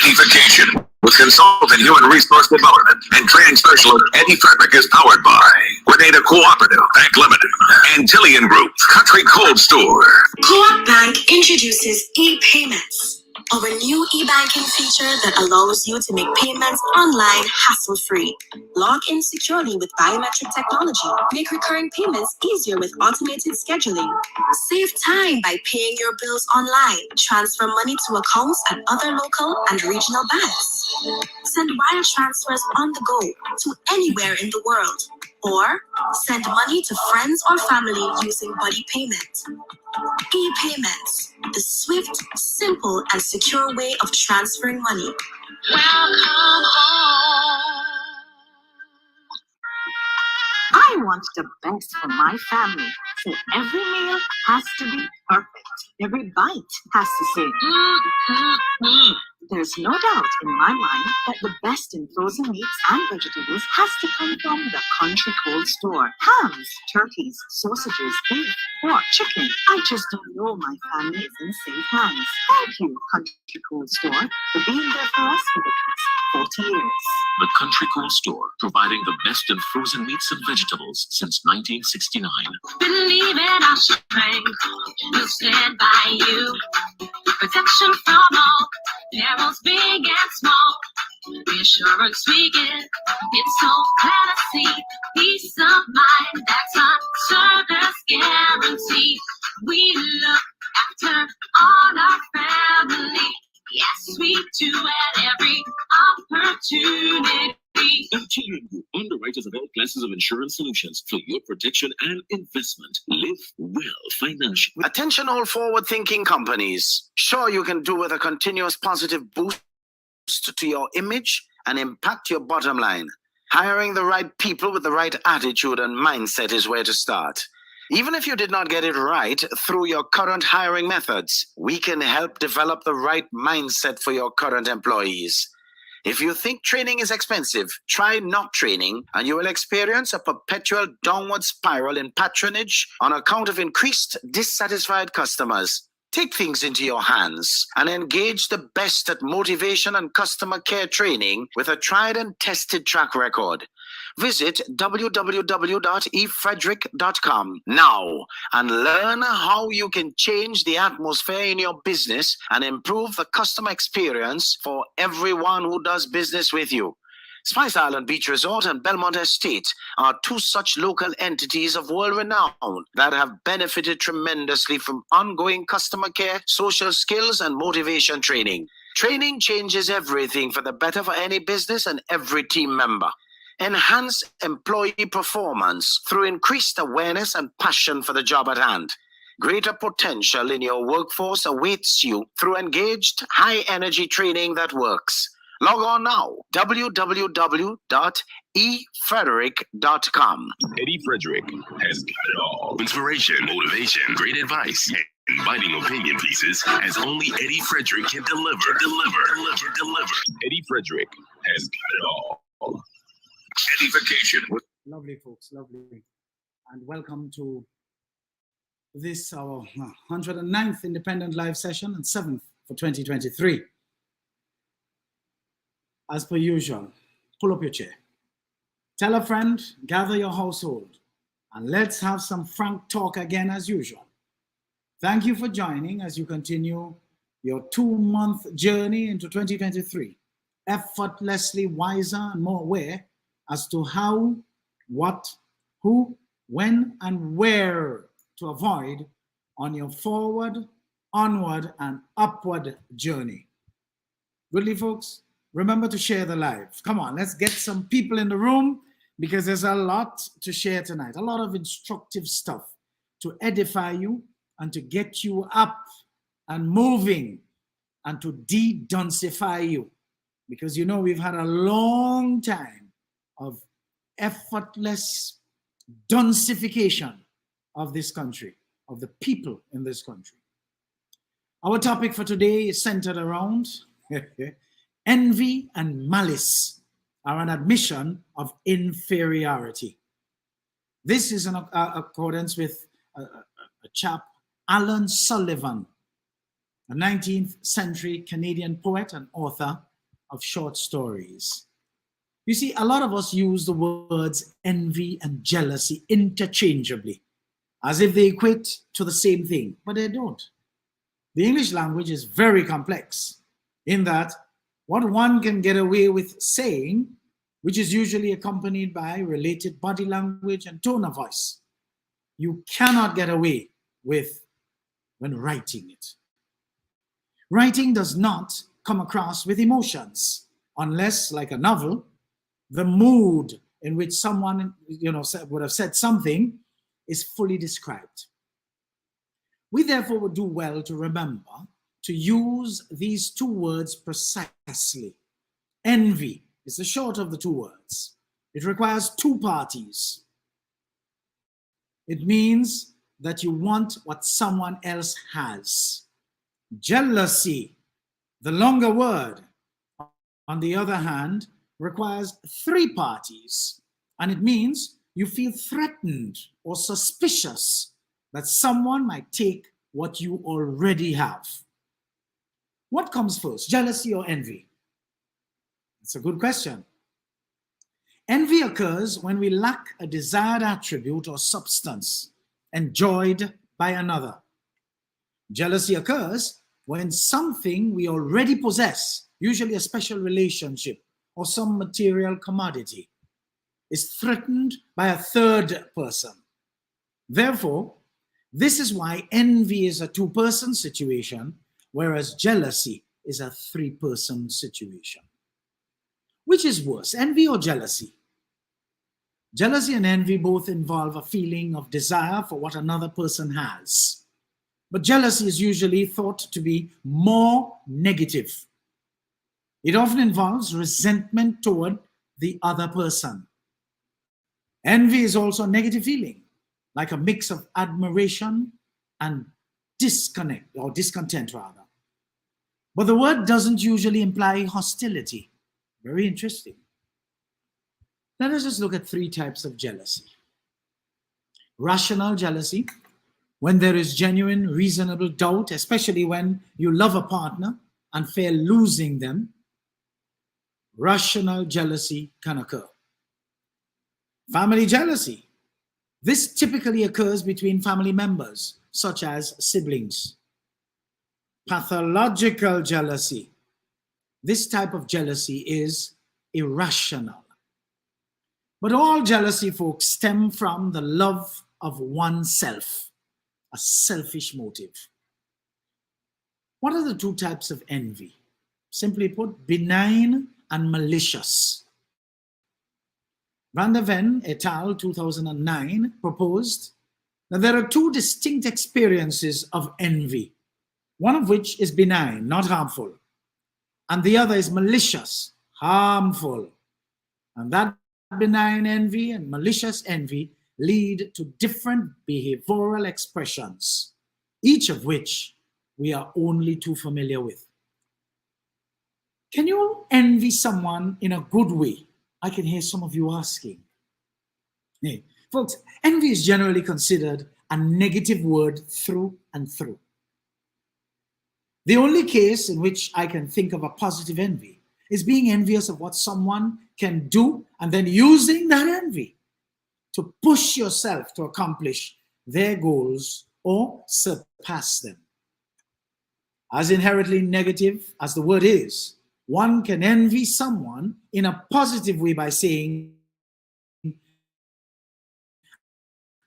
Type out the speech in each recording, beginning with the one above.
EDDIE-FICATION with consultant human resource development and training specialist Eddie Frederick is powered by Grenada Cooperative Bank Limited and Tillian Group Country Cold Store. Co-op Bank introduces e-payments, our new e-banking feature that allows you to make payments online hassle-free. Log in securely with biometric technology. Make recurring payments easier with automated scheduling. Save time by paying your bills online. Transfer money to accounts at other local and regional banks. Send wire transfers on the go to anywhere in the world. Or send money to friends or family using buddy payment. E-payments, the swift, simple, and secure way of transferring money. Welcome home. I want the best for my family, so every meal has to be perfect. Every bite has to say, There's no doubt in my mind that the best in frozen meats and vegetables has to come from the Country Cold Store. Hams, turkeys, sausages, beef, pork, chicken. I just don't know my family is in safe hands. Thank you, Country Cold Store, for being there for us for the past 40 years. The Country Cold Store, providing the best in frozen meats and vegetables since 1969. Believe in our strength, we'll stand by you. Protection from all perils, big and small. Reassurance we give, it's so glad to see. Peace of mind, that's our service guarantee. We look after all our family. Yes, we do at every opportunity. Tillian Group, underwriters of all classes of insurance solutions for your protection and investment. Live well financially. Attention all forward-thinking companies. Sure, you can do with a continuous positive boost to your image and impact your bottom line. Hiring the right people with the right attitude and mindset is where to start. Even if you did not get it right through your current hiring methods, we can help develop the right mindset for your current employees. If you think training is expensive, try not training, and you will experience a perpetual downward spiral in patronage on account of increased dissatisfied customers. Take things into your hands and engage the best at motivation and customer care training with a tried and tested track record. Visit www.efrederick.com now and learn how you can change the atmosphere in your business and improve the customer experience for everyone who does business with you. Spice Island Beach Resort and Belmont Estate are two such local entities of world renown that have benefited tremendously from ongoing customer care, social skills, and motivation training. Training changes everything for the better for any business and every team member. Enhance employee performance through increased awareness and passion for the job at hand. Greater potential in your workforce awaits you through engaged, high-energy training that works. Log on now, www.efrederick.com. Eddie Frederick has got it all. Inspiration, motivation, great advice, and inviting opinion pieces as only Eddie Frederick can deliver. Eddie Frederick has got it all. EDDIE-FICATION. Lovely, folks, lovely. And welcome to this, our 109th Independent Live session and 7th for 2023. As per usual, pull up your chair. Tell a friend, gather your household, and let's have some frank talk again as usual. Thank you for joining as you continue your 2-month journey into 2023, effortlessly wiser and more aware as to how, what, who, when, and where to avoid on your forward, onward, and upward journey. Goodly folks, remember to share the live. Come on, let's get some people in the room because there's a lot to share tonight, a lot of instructive stuff to edify you and to get you up and moving and to de-duncify you. Because you know we've had a long time of effortless duncification of this country, of the people in this country. Our topic for today is centered around envy and malice are an admission of inferiority. This is in accordance with a chap, Alan Sullivan, a 19th century Canadian poet and author of short stories. You see, a lot of us use the words envy and jealousy interchangeably, as if they equate to the same thing, but they don't. The English language is very complex in that what one can get away with saying, which is usually accompanied by related body language and tone of voice, you cannot get away with when writing it. Writing does not come across with emotions unless, like a novel, the mood in which someone would have said something is fully described. We therefore would do well to remember to use these two words precisely. Envy is the short of the two words. It requires two parties. It means that you want what someone else has. Jealousy, the longer word, on the other hand, requires three parties, and it means you feel threatened or suspicious that someone might take what you already have. What comes first, jealousy or envy? It's a good question. Envy occurs when we lack a desired attribute or substance enjoyed by another. Jealousy occurs when something we already possess, usually a special relationship or some material commodity, is threatened by a third person. Therefore, this is why envy is a two-person situation, whereas jealousy is a three-person situation. Which is worse, envy or jealousy? Jealousy and envy both involve a feeling of desire for what another person has. But jealousy is usually thought to be more negative. It often involves resentment toward the other person. Envy is also a negative feeling, like a mix of admiration and discontent rather. But the word doesn't usually imply hostility. Very interesting. Let us just look at three types of jealousy. Rational jealousy, when there is genuine, reasonable doubt, especially when you love a partner and fear losing them. Rational jealousy can occur. Family jealousy. This typically occurs between family members, such as siblings. Pathological jealousy. This type of jealousy is irrational. But all jealousy, folks, stem from the love of oneself, a selfish motive. What are the two types of envy? Simply put, benign and malicious. Van der Ven et al. 2009 proposed that there are two distinct experiences of envy, one of which is benign, not harmful, and the other is malicious, harmful. And that benign envy and malicious envy lead to different behavioral expressions, each of which we are only too familiar with. Can you envy someone in a good way? I can hear some of you asking. Hey, folks, envy is generally considered a negative word through and through. The only case in which I can think of a positive envy is being envious of what someone can do and then using that envy to push yourself to accomplish their goals or surpass them. As inherently negative as the word is, one can envy someone in a positive way by saying,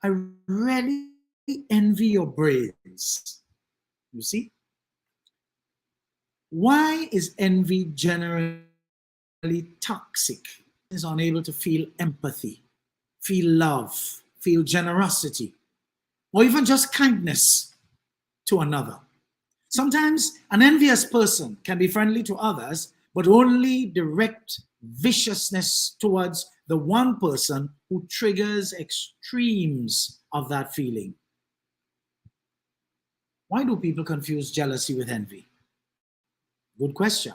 I really envy your brains. You see? Why is envy generally toxic? Is unable to feel empathy, feel love, feel generosity, or even just kindness to another. Sometimes an envious person can be friendly to others, but only direct viciousness towards the one person who triggers extremes of that feeling. Why do people confuse jealousy with envy? Good question.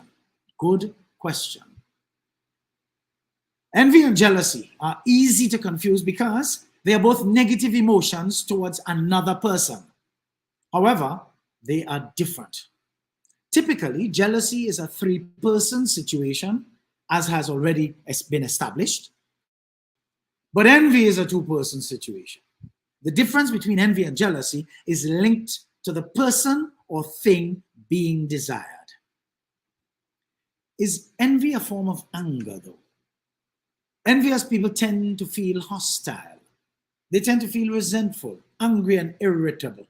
Good question. Envy and jealousy are easy to confuse because they are both negative emotions towards another person. However, they are different. Typically, jealousy is a three-person situation, as has already been established. But envy is a two-person situation. The difference between envy and jealousy is linked to the person or thing being desired. Is envy a form of anger, though? Envious people tend to feel hostile. They tend to feel resentful, angry, and irritable.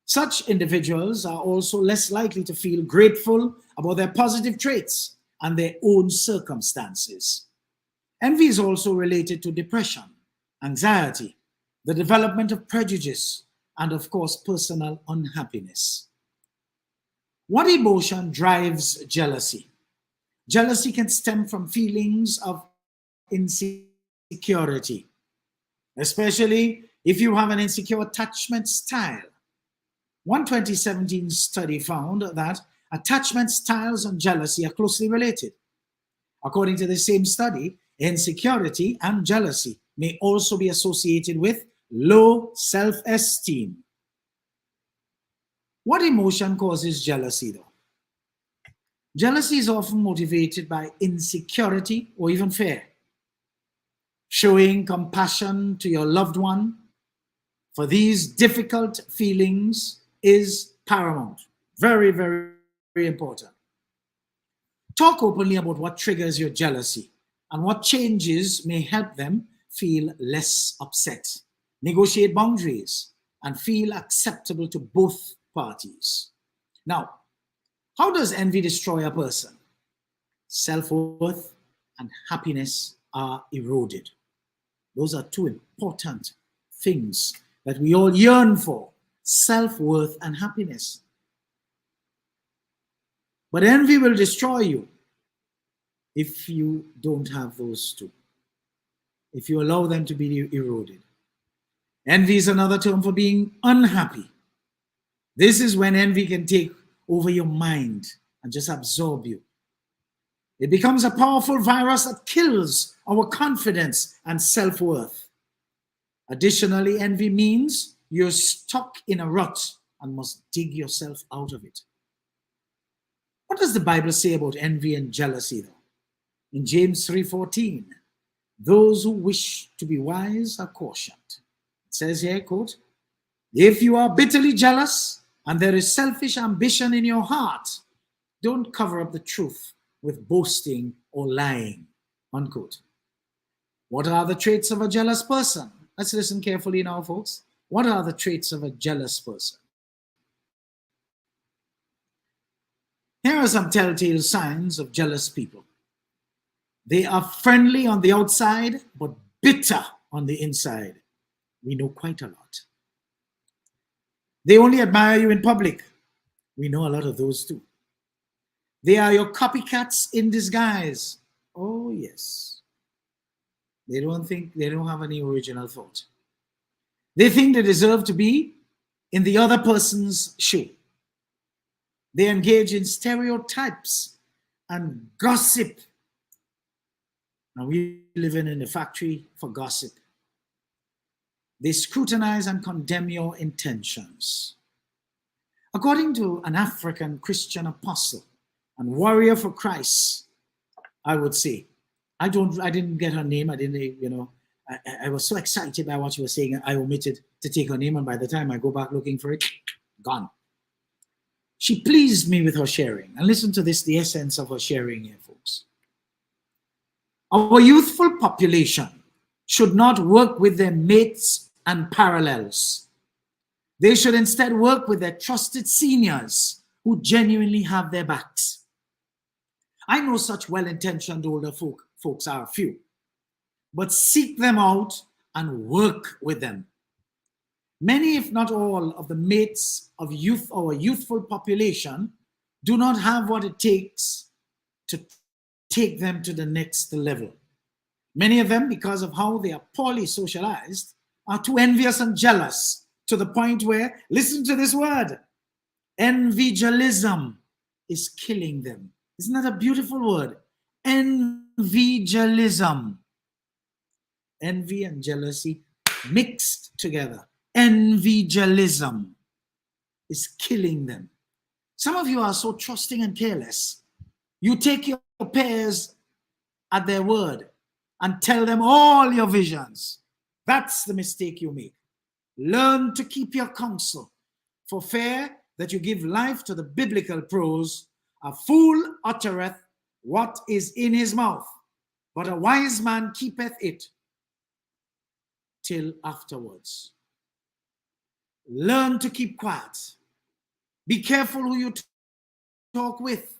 Such individuals are also less likely to feel grateful about their positive traits and their own circumstances. Envy is also related to depression, anxiety, the development of prejudice, and of course, personal unhappiness. What emotion drives jealousy? Jealousy can stem from feelings of insecurity, especially if you have an insecure attachment style. One 2017 study found that attachment styles and jealousy are closely related. According to the same study, insecurity and jealousy may also be associated with low self-esteem. What emotion causes jealousy, though? Jealousy is often motivated by insecurity or even fear. Showing compassion to your loved one for these difficult feelings is paramount. Very, very, very important. Talk openly about what triggers your jealousy and what changes may help them feel less upset. Negotiate boundaries and feel acceptable to both parties. Now, how does envy destroy a person? Self-worth and happiness are eroded. Those are two important things that we all yearn for: self-worth and happiness. But envy will destroy you if you don't have those two, if you allow them to be eroded. Envy is another term for being unhappy. This is when envy can take over your mind and just absorb you. It becomes a powerful virus that kills our confidence and self-worth. Additionally, envy means you're stuck in a rut and must dig yourself out of it. What does the Bible say about envy and jealousy, though? In James 3:14, those who wish to be wise are cautioned. It says here, quote, if you are bitterly jealous and there is selfish ambition in your heart, don't cover up the truth with boasting or lying, unquote. What are the traits of a jealous person? Let's listen carefully now, folks. What are the traits of a jealous person? Here are some telltale signs of jealous people. They are friendly on the outside, but bitter on the inside. We know quite a lot. They only admire you in public. We know a lot of those too. They are your copycats in disguise. Oh, yes. They don't have any original thought. They think they deserve to be in the other person's shoe. They engage in stereotypes and gossip. Now, we live in a factory for gossip. They scrutinize and condemn your intentions. According to an African Christian apostle and warrior for Christ, I would say, I didn't get her name. I was so excited by what she was saying, I omitted to take her name, and by the time I go back looking for it, gone. She pleased me with her sharing. And listen to this, the essence of her sharing here, folks. Our youthful population should not work with their mates and parallels. They should instead work with their trusted seniors who genuinely have their backs. I know such well-intentioned older folks are few, but seek them out and work with them. Many, if not all, of the mates of our youthful population do not have what it takes to take them to the next level. Many of them, because of how they are poorly socialized, are too envious and jealous to the point where, listen to this word, envigialism is killing them. Isn't that a beautiful word? Envigialism. Envy and jealousy mixed together. Envigialism is killing them. Some of you are so trusting and careless. You take your peers at their word and tell them all your visions. That's the mistake you make. Learn to keep your counsel, for fear that you give life to the biblical prose. A fool uttereth what is in his mouth, but a wise man keepeth it till afterwards. Learn to keep quiet. Be careful who you talk with.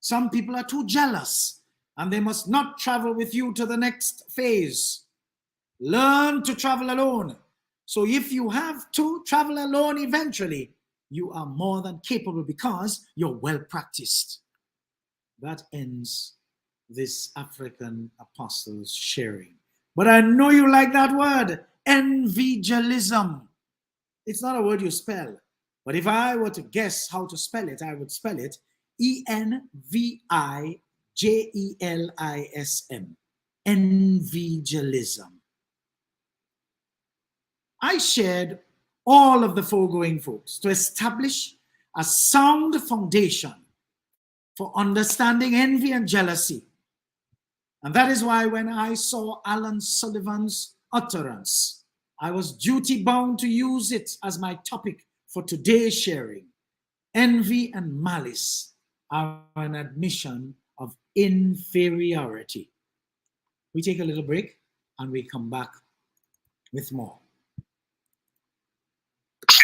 Some people are too jealous and they must not travel with you to the next phase. Learn to travel alone. So if you have to travel alone eventually, you are more than capable because you're well practiced. That ends this African apostles sharing. But I know you like that word, evangelism. It's not a word you spell. But if I were to guess how to spell it, I would spell it E-N-V-I-J-E-L-I-S-M. Evangelism. I shared all of the foregoing folks to establish a sound foundation for understanding envy and jealousy. And that is why when I saw Alan Sullivan's utterance, I was duty bound to use it as my topic for today's sharing. Envy and malice are an admission of inferiority. We take a little break and we come back with more.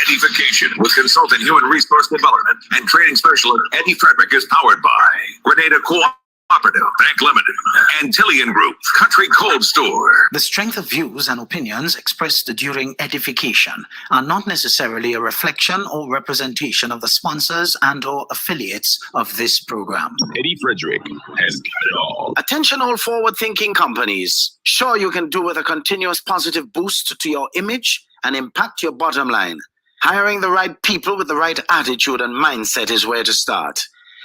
EDDIE-FICATION with consultant human resource development and training specialist Eddie Frederick is powered by Grenada Cooperative Bank Limited and Tillian Group Country Cold Store. The strength of views and opinions expressed during edification are not necessarily a reflection or representation of the sponsors and or affiliates of this program. Eddie Frederick has got it all. Attention all forward-thinking companies. Sure you can do with a continuous positive boost to your image and impact your bottom line. Hiring the right people with the right attitude and mindset is where to start.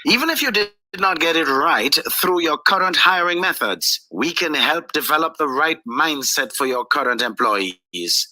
Even if you did not get it right through your current hiring methods, we can help develop the right mindset for your current employees.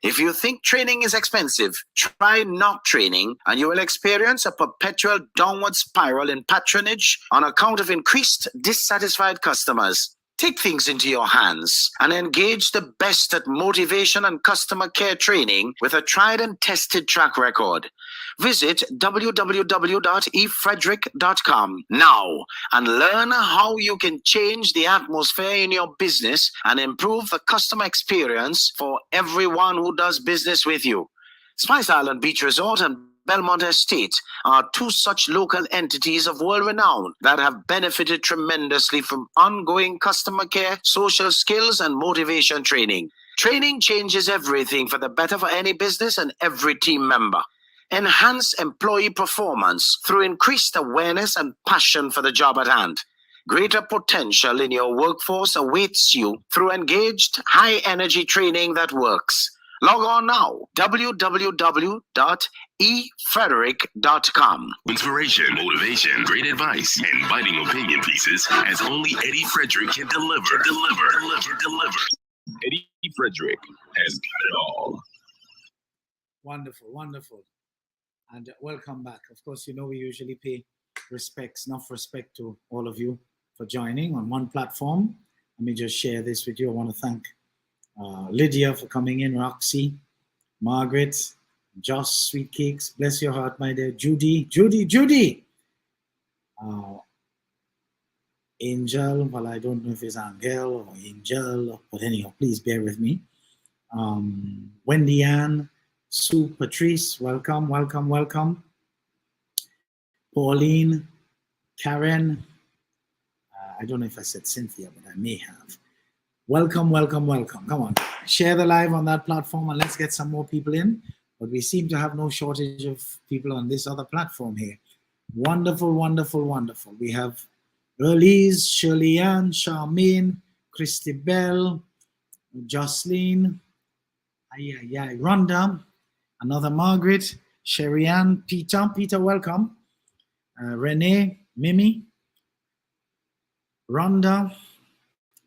If you think training is expensive, try not training and you will experience a perpetual downward spiral in patronage on account of increased dissatisfied customers. Take things into your hands and engage the best at motivation and customer care training with a tried and tested track record. Visit www.efrederick.com now and learn how you can change the atmosphere in your business and improve the customer experience for everyone who does business with you. Spice Island Beach Resort and Belmont Estate are two such local entities of world renown that have benefited tremendously from ongoing customer care, social skills, and motivation training. Training changes everything for the better for any business and every team member. Enhance employee performance through increased awareness and passion for the job at hand. Greater potential in your workforce awaits you through engaged, high-energy training that works. Log on now, www.efrederick.com. Inspiration, motivation, great advice, and biting opinion pieces as only Eddie Frederick can deliver. Eddie Frederick has got it all. Wonderful, wonderful. And welcome back. Of course, you know we usually pay enough respect to all of you for joining on one platform. Let me just share this with you. I want to thank Lydia for coming in, Roxy, Margaret, Josh, Sweet Cakes, bless your heart, my dear, Judy, Angel, well, I don't know if it's Angel or Angel, but anyhow, please bear with me. Wendy Ann, Sue, Patrice, welcome. Pauline, Karen, I don't know if I said Cynthia, but I may have. Welcome. Come on, share the live on that platform and let's get some more people in. But we seem to have no shortage of people on this other platform here. Wonderful. We have Elise, Shirley Ann, Charmaine, Christy Bell, Jocelyn, Rhonda, another Margaret, Sherry Ann, Peter, welcome. Renee, Mimi, Rhonda,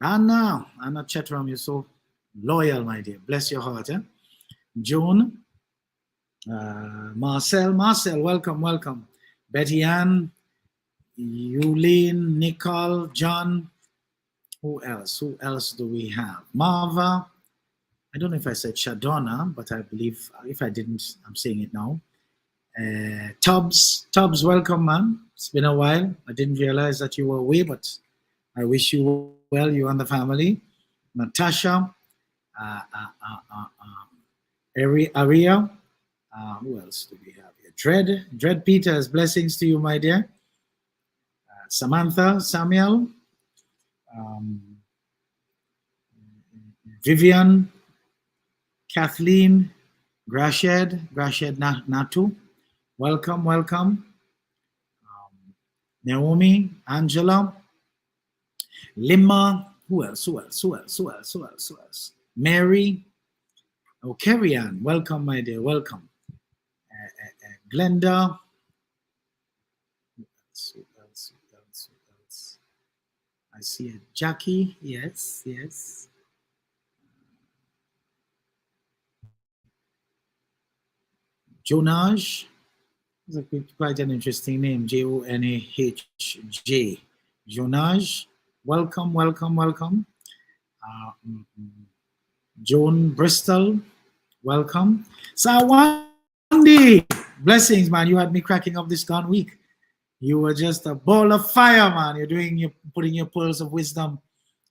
Anna Chetram, you're so loyal, my dear. Bless your heart. Joan, Marcel, welcome. Betty Ann, Yulene, Nicole, John. Who else? Who else do we have? Marva. I don't know if I said Shadona, but I believe if I didn't, I'm saying it now. Tubbs, welcome, man. It's been a while. I didn't realize that you were away, but I wish you well, you and the family. Natasha, Aria. Who else do we have here? Dread Peters, blessings to you, my dear. Samantha, Samuel, Vivian, Kathleen, Grashed Natu, welcome. Naomi, Angela, Lima, who else? Mary, oh, Carrie Ann, welcome, my dear, welcome. Glenda, who else? I see a Jackie, yes. Jonaj, it's quite an interesting name, Jonahj. Jonaj, welcome. Joan Bristol, welcome. Sawandi, blessings, man. You had me cracking up this gone week. You were just a ball of fire, man. You're putting your pearls of wisdom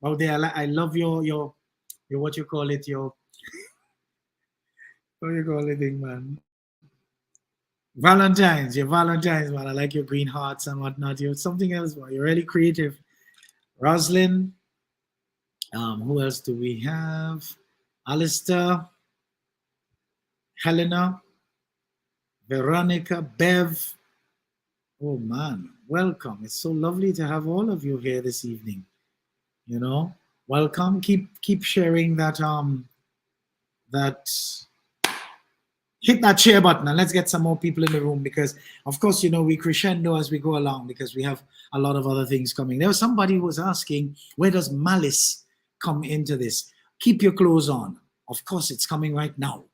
out there. I love your what you call it, what you call it, thing, man. Valentine's, man. I like your green hearts and whatnot. You're something else, man. You're really creative. Roslyn. Who else do we have? Alistair. Helena. Veronica. Bev. Oh man, welcome. It's so lovely to have all of you here this evening. You know, welcome. Keep sharing that hit that share button and let's get some more people in the room, because of course, you know, we crescendo as we go along because we have a lot of other things coming. There was somebody who was asking, where does Malice come into this? Keep your clothes on. Of course, it's coming right now.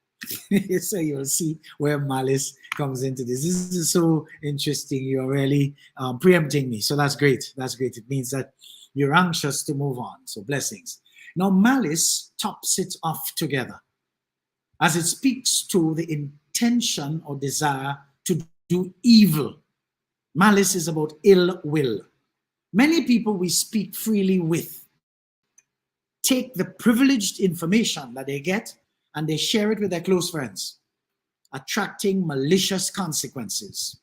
So you'll see where Malice comes into this. This is so interesting. You're really preempting me. So that's great. It means that you're anxious to move on. So blessings. Now, Malice tops it off together as it speaks to the intention or desire to do evil. Malice is about ill will. Many people we speak freely with take the privileged information that they get and they share it with their close friends, attracting malicious consequences.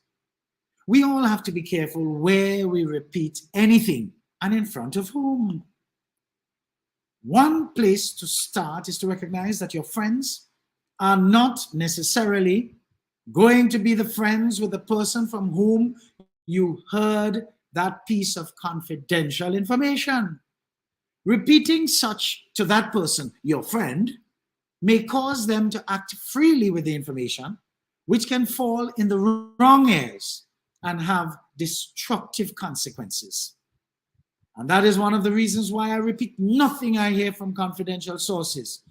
We all have to be careful where we repeat anything and in front of whom. One place to start is to recognize that your friends are not necessarily going to be the friends with the person from whom you heard that piece of confidential information. Repeating such to that person, your friend, may cause them to act freely with the information, which can fall in the wrong ears and have destructive consequences. And that is one of the reasons why I repeat nothing I hear from confidential sources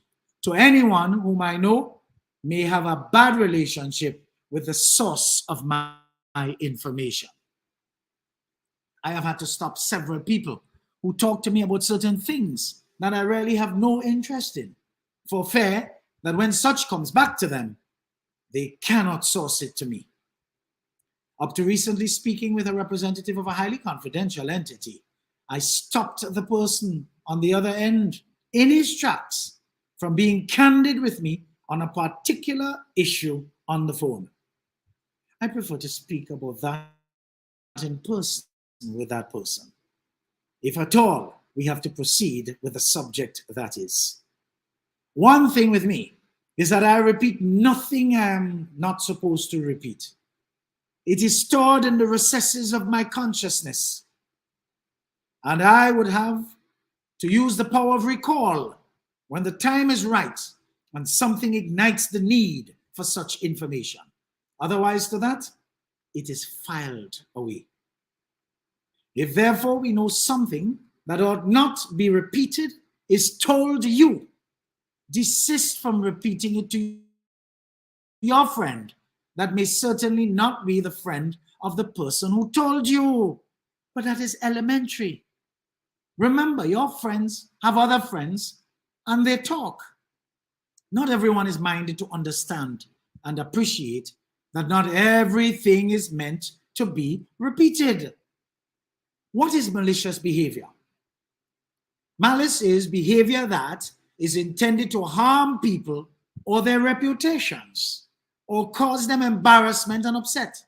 to anyone whom I know may have a bad relationship with the source of my information. I have had to stop several people who talk to me about certain things that I really have no interest in, for fear that when such comes back to them, they cannot source it to me. Up to recently speaking with a representative of a highly confidential entity, I stopped the person on the other end in his tracks from being candid with me on a particular issue on the phone. I prefer to speak about that in person with that person. If at all, we have to proceed with the subject that is. One thing with me is that I repeat nothing I'm not supposed to repeat. It is stored in the recesses of my consciousness. And I would have to use the power of recall when the time is right and something ignites the need for such information. Otherwise to that, it is filed away. If therefore we know something that ought not be repeated is told you, desist from repeating it to your friend that may certainly not be the friend of the person who told you. But that is elementary. Remember, your friends have other friends and they talk. Not everyone is minded to understand and appreciate that not everything is meant to be repeated. What is malicious behavior? Malice is behavior that is intended to harm people or their reputations or cause them embarrassment and upset.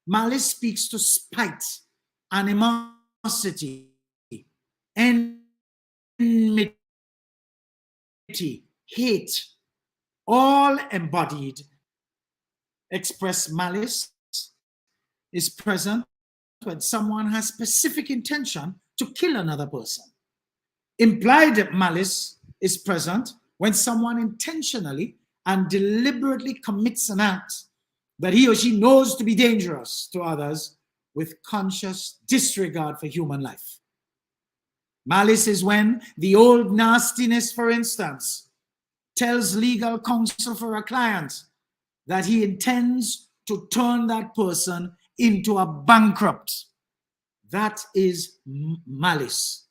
Malice speaks to spite, animosity, enmity, hate, all embodied. Express malice is present when someone has specific intention to kill another person. Implied malice is present when someone intentionally and deliberately commits an act that he or she knows to be dangerous to others with conscious disregard for human life. Malice is when the old nastiness, for instance, tells legal counsel for a client that he intends to turn that person into a bankrupt. That is malice.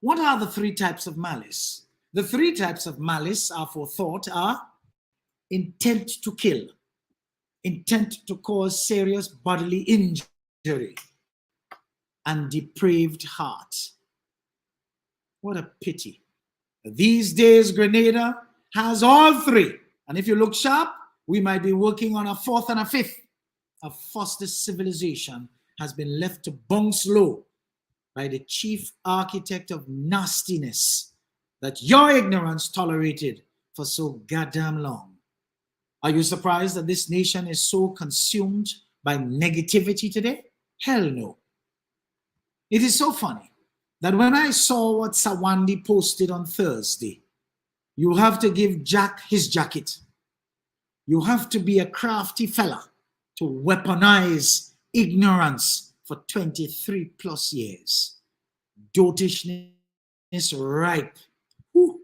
What are the three types of malice? The three types of malice aforethought are intent to kill, intent to cause serious bodily injury, and depraved heart. What a pity. These days, Grenada has all three. And if you look sharp, we might be working on a fourth and a fifth. A foster civilization has been left to bounce low by the chief architect of nastiness that your ignorance tolerated for so goddamn long. Are you surprised that this nation is so consumed by negativity today? Hell no. It is so funny that when I saw what Sawandi posted on Thursday, you have to give Jack his jacket. You have to be a crafty fella to weaponize ignorance for 23 plus years. Dotishness ripe. Whew.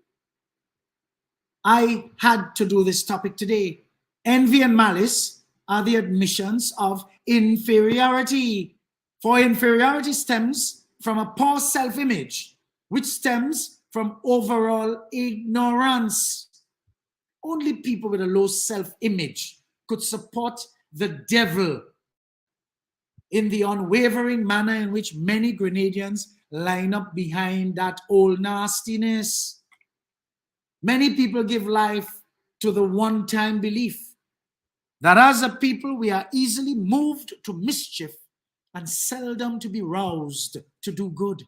I had to do this topic today. Envy and malice are the admissions of inferiority. For inferiority stems from a poor self-image, which stems from overall ignorance. Only people with a low self-image could support the devil in the unwavering manner in which many Grenadians line up behind that old nastiness. Many people give life to the one-time belief that as a people we are easily moved to mischief and seldom to be roused to do good.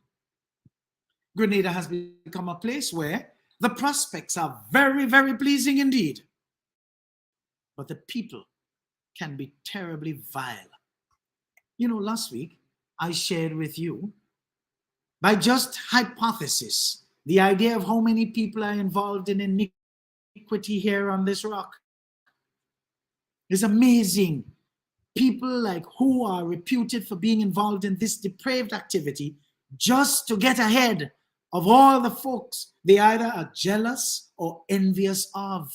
Grenada has become a place where the prospects are very, very pleasing indeed, but the people can be terribly vile. You know, last week I shared with you, by just hypothesis, the idea of how many people are involved in iniquity here on this rock. It's amazing. People like who are reputed for being involved in this depraved activity just to get ahead of all the folks they either are jealous or envious of.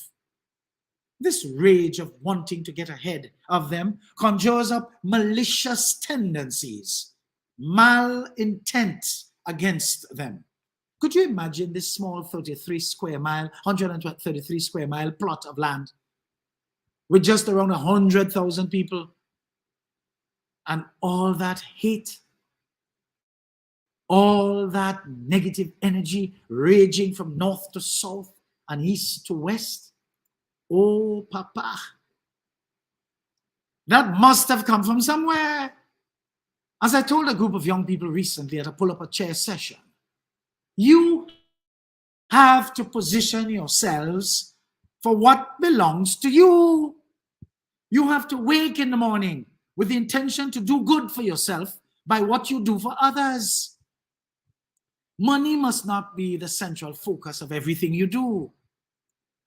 This rage of wanting to get ahead of them conjures up malicious tendencies, malintent against them. Could you imagine this small 133 square mile plot of land with just around 100,000 people and all that hate, all that negative energy raging from north to south and east to west? Oh, Papa, that must have come from somewhere. As I told a group of young people recently at a pull-up a chair session, you have to position yourselves for what belongs to you. You have to wake in the morning with the intention to do good for yourself by what you do for others. Money must not be the central focus of everything you do.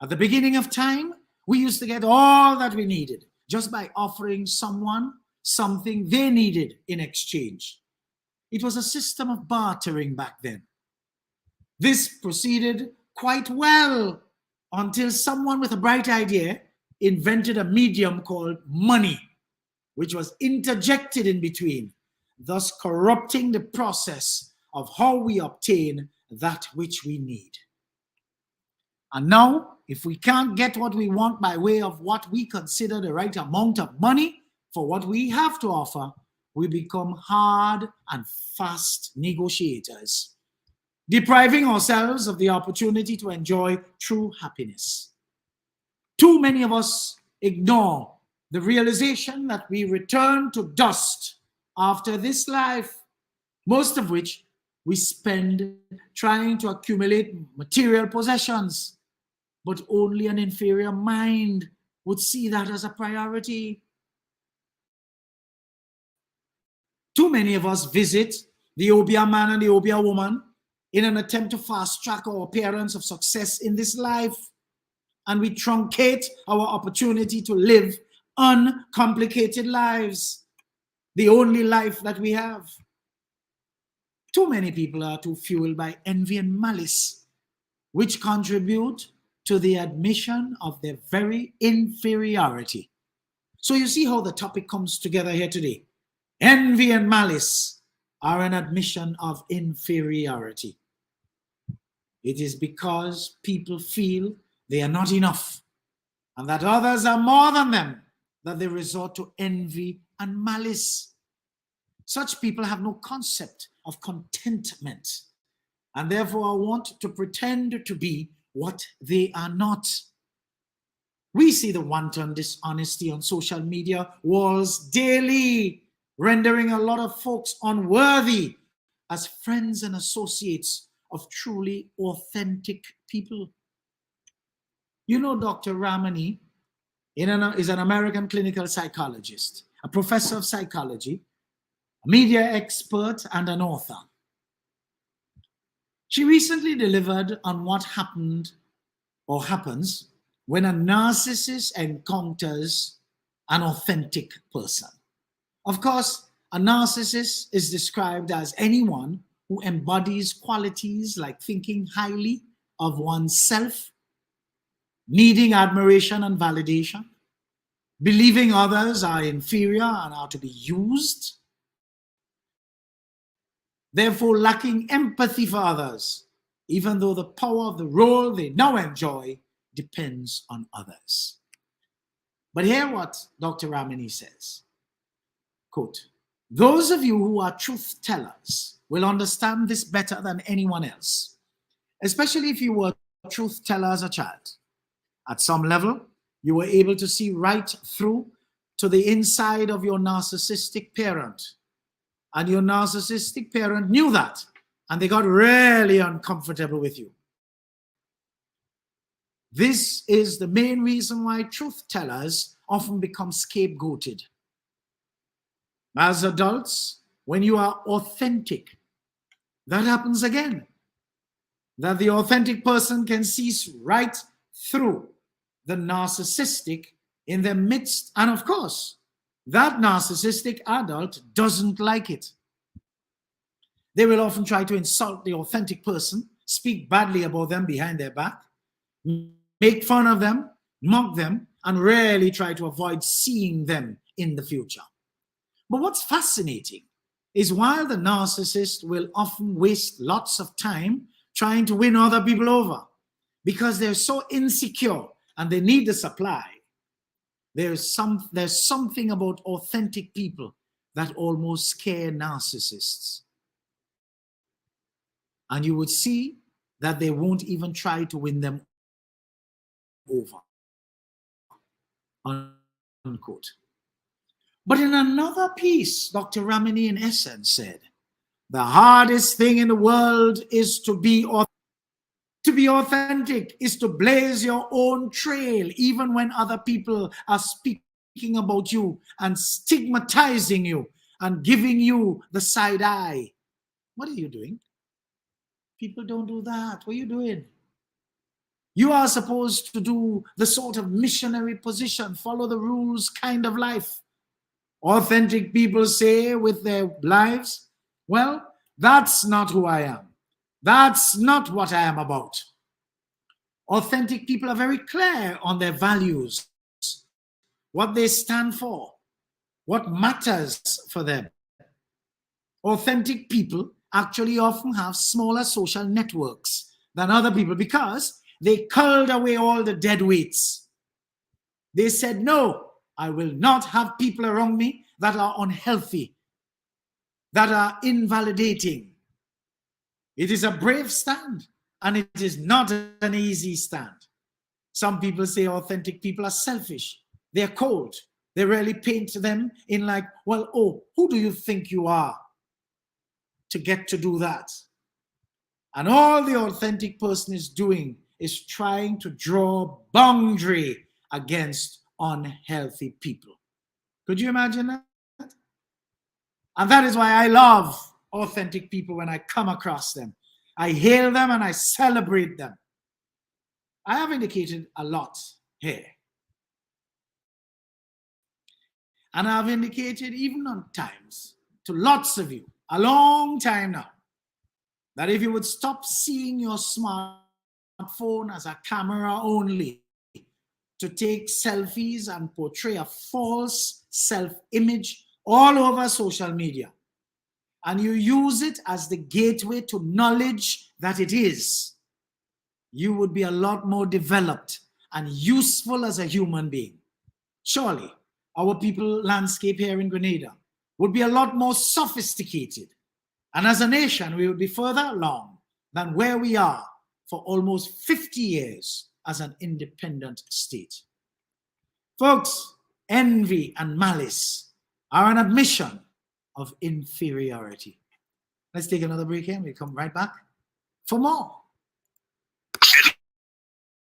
At the beginning of time, we used to get all that we needed just by offering someone something they needed in exchange. It was a system of bartering back then. This proceeded quite well until someone with a bright idea invented a medium called money, which was interjected in between, thus corrupting the process of how we obtain that which we need. And now, if we can't get what we want by way of what we consider the right amount of money for what we have to offer, we become hard and fast negotiators, depriving ourselves of the opportunity to enjoy true happiness. Too many of us ignore the realization that we return to dust after this life, most of which we spend trying to accumulate material possessions, but only an inferior mind would see that as a priority. Too many of us visit the Obia man and the Obia woman in an attempt to fast track our appearance of success in this life, and we truncate our opportunity to live uncomplicated lives, the only life that we have. Too many people are too fueled by envy and malice, which contribute to the admission of their very inferiority. So you see how the topic comes together here today. Envy and malice are an admission of inferiority. It is because people feel they are not enough and that others are more than them that they resort to envy and malice. Such people have no concept of contentment and therefore want to pretend to be what they are not. We see the wanton dishonesty on social media walls daily, rendering a lot of folks unworthy as friends and associates of truly authentic people. You know, Dr. Ramani is an American clinical psychologist, a professor of psychology, a media expert, and an author. She recently delivered on what happened or happens when a narcissist encounters an authentic person. Of course, a narcissist is described as anyone who embodies qualities like thinking highly of oneself, needing admiration and validation, believing others are inferior and are to be used, therefore lacking empathy for others, even though the power of the role they now enjoy depends on others. But hear what Dr. Ramani says. Quote, "Those of you who are truth tellers will understand this better than anyone else, especially if you were a truth teller as a child. At some level, you were able to see right through to the inside of your narcissistic parent. And your narcissistic parent knew that, and they got really uncomfortable with you. This is the main reason why truth tellers often become scapegoated. As adults, when you are authentic, that happens again. That the authentic person can see right through the narcissistic in their midst, and of course, that narcissistic adult doesn't like it. They will often try to insult the authentic person, speak badly about them behind their back, make fun of them, mock them, and rarely try to avoid seeing them in the future. But what's fascinating is while the narcissist will often waste lots of time trying to win other people over because they're so insecure and they need the supply, there's something about authentic people that almost scare narcissists. And you would see that they won't even try to win them over. Unquote. But in another piece, Dr. Ramani in essence said, the hardest thing in the world is to be authentic, is to blaze your own trail, even when other people are speaking about you and stigmatizing you and giving you the side eye. What are you doing? People don't do that. What are you doing? You are supposed to do the sort of missionary position, follow the rules kind of life. Authentic people say with their lives, well, that's not who I am. That's not what I am about. Authentic people are very clear on their values what they stand for, what matters for them. Authentic people actually often have smaller social networks than other people because they culled away all the dead weights. They said, no, I will not have people around me that are unhealthy, that are invalidating. It is a brave stand, and it is not an easy stand. Some people say authentic people are selfish. They're cold. They really paint them in like, well, oh, who do you think you are to get to do that? And all the authentic person is doing is trying to draw a boundary against unhealthy people. Could you imagine that? And that is why I love authentic people when I come across them. I hail them and I celebrate them. I have indicated a lot here. And I've indicated even on times to lots of you, a long time now, that if you would stop seeing your smartphone as a camera only to take selfies and portray a false self-image all over social media, and you use it as the gateway to knowledge that it is, you would be a lot more developed and useful as a human being. Surely, our people landscape here in Grenada would be a lot more sophisticated. And as a nation, we would be further along than where we are for almost 50 years as an independent state. Folks, envy and malice are an admission of inferiority. Let's take another break here and we'll come right back for more.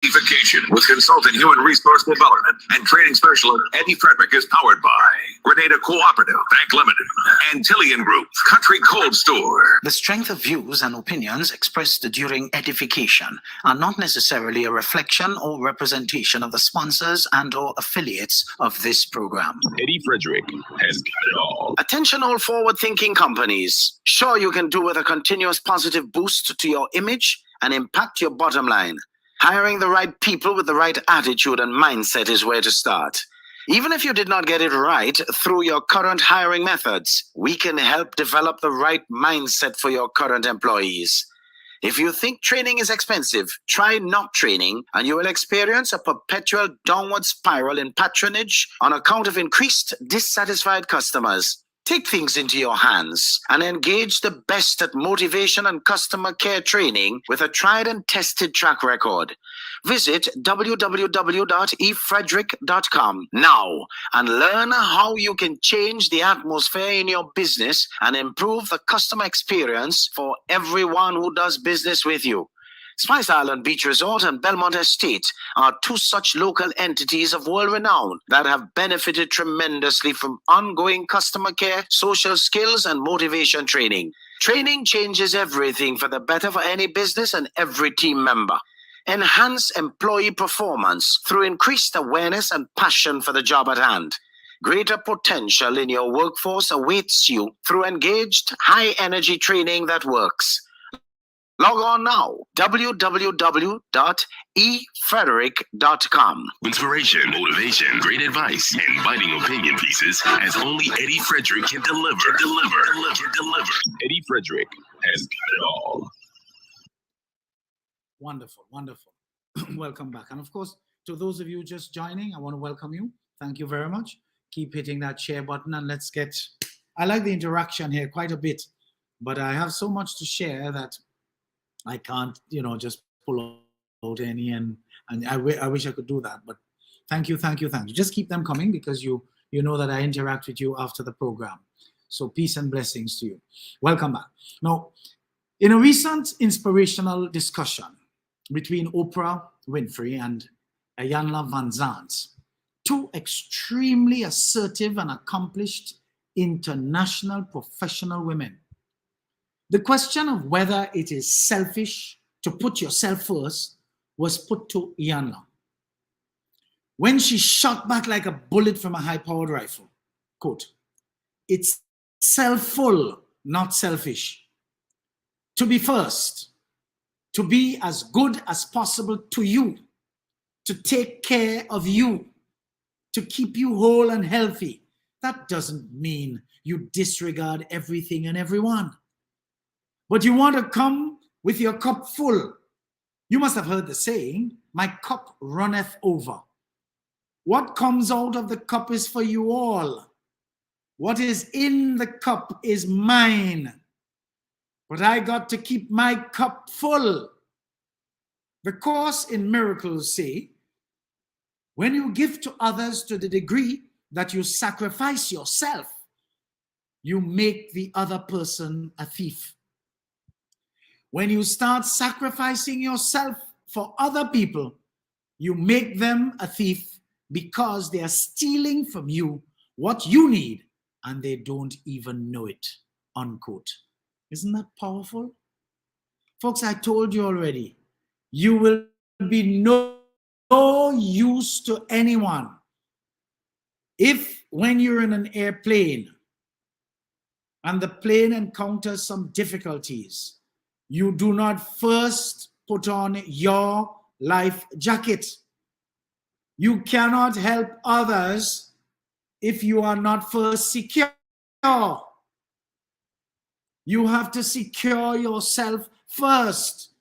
EDDIE-FICATION with consultant human resource development and training specialist EDDIE Frederick is powered by Grenada Cooperative, Bank Limited, Antillian Group, Country Cold Store. The strength of views and opinions expressed during edification are not necessarily a reflection or representation of the sponsors and or affiliates of this program. Eddie Frederick has got it all. Attention all forward-thinking companies. Sure, you can do with a continuous positive boost to your image and impact your bottom line. Hiring the right people with the right attitude and mindset is where to start. Even if you did not get it right through your current hiring methods, we can help develop the right mindset for your current employees. If you think training is expensive, try not training and you will experience a perpetual downward spiral in patronage on account of increased dissatisfied customers. Take things into your hands and engage the best at motivation and customer care training with a tried and tested track record. Visit www.efrederick.com now and learn how you can change the atmosphere in your business and improve the customer experience for everyone who does business with you. Spice Island Beach Resort and Belmont Estate are two such local entities of world renown that have benefited tremendously from ongoing customer care, social skills, and motivation training. Training changes everything for the better for any business and every team member. Enhance employee performance through increased awareness and passion for the job at hand. Greater potential in your workforce awaits you through engaged, high-energy training that works. Log on now, www.efrederick.com. Inspiration, motivation, great advice, and biting opinion pieces as only Eddie Frederick can deliver. Deliver. Eddie Frederick has got it all. Wonderful. Welcome back. And of course, to those of you just joining, I want to welcome you. Thank you very much. Keep hitting that share button and let's get, I like the interaction here quite a bit, but I have so much to share that I can't, just pull out any, and I wish I could do that. But thank you. Just keep them coming because you know that I interact with you after the program. So peace and blessings to you. Welcome back. Now, in a recent inspirational discussion between Oprah Winfrey and Iyanla Vanzant, two extremely assertive and accomplished international professional women, the question of whether it is selfish to put yourself first was put to Iyanla. When she shot back like a bullet from a high-powered rifle, quote, "It's self-full, not selfish. To be first, to be as good as possible to you, to take care of you, to keep you whole and healthy. That doesn't mean you disregard everything and everyone. But you want to come with your cup full. You must have heard the saying, my cup runneth over. What comes out of the cup is for you all. What is in the cup is mine. But I got to keep my cup full. The Course in Miracles say, when you give to others to the degree that you sacrifice yourself, you make the other person a thief. When you start sacrificing yourself for other people, you make them a thief because they are stealing from you what you need and they don't even know it, unquote. Isn't that powerful? Folks, I told you already, you will be no use to anyone if when you're in an airplane and the plane encounters some difficulties, you do not first put on your life jacket. You cannot help others if you are not first secure. You have to secure yourself first.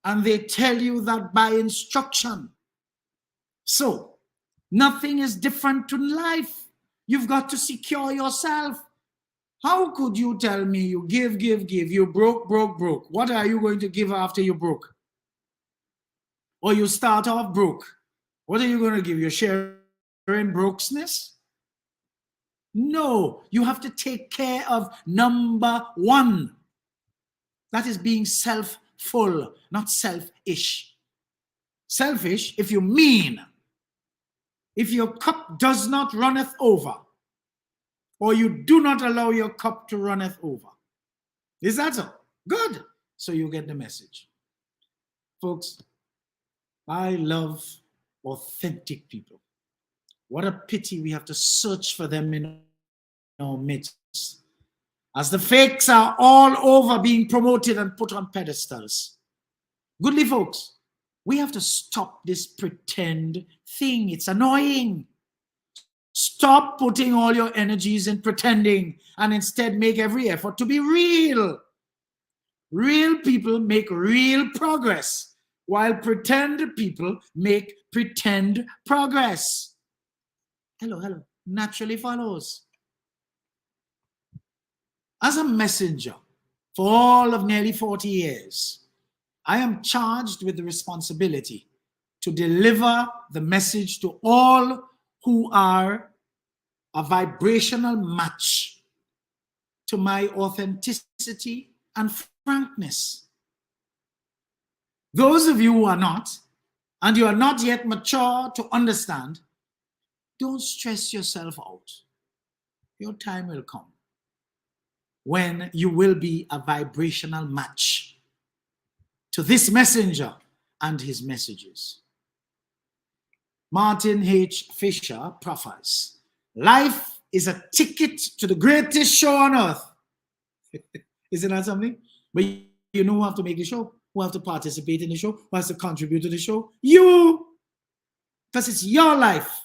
And they tell you that by instruction. So, nothing is different to life. You've got to secure yourself. How could you tell me you give, you broke? What are you going to give after you broke? Or you start off broke. What are you going to give? Your share in brokenness? No, you have to take care of number one. That is being self-full, not selfish. Selfish, if you mean, if your cup does not runneth over, or you do not allow your cup to runneth over. Is that so? Good. So you get the message. Folks, I love authentic people. What a pity we have to search for them in our midst. As the fakes are all over being promoted and put on pedestals. Goodly folks, we have to stop this pretend thing. It's annoying. Stop putting all your energies in pretending and instead make every effort to be real. Real people make real progress, while pretend people make pretend progress. Hello. Naturally follows. As a messenger for all of nearly 40 years, I am charged with the responsibility to deliver the message to all who are a vibrational match to my authenticity and frankness. Those of you who are not, and you are not yet mature to understand, don't stress yourself out. Your time will come when you will be a vibrational match to this messenger and his messages. Martin H. Fisher prophesies, life is a ticket to the greatest show on earth. Isn't that something? But you know who have to make the show? Who have to participate in the show? Who has to contribute to the show? You! Because it's your life.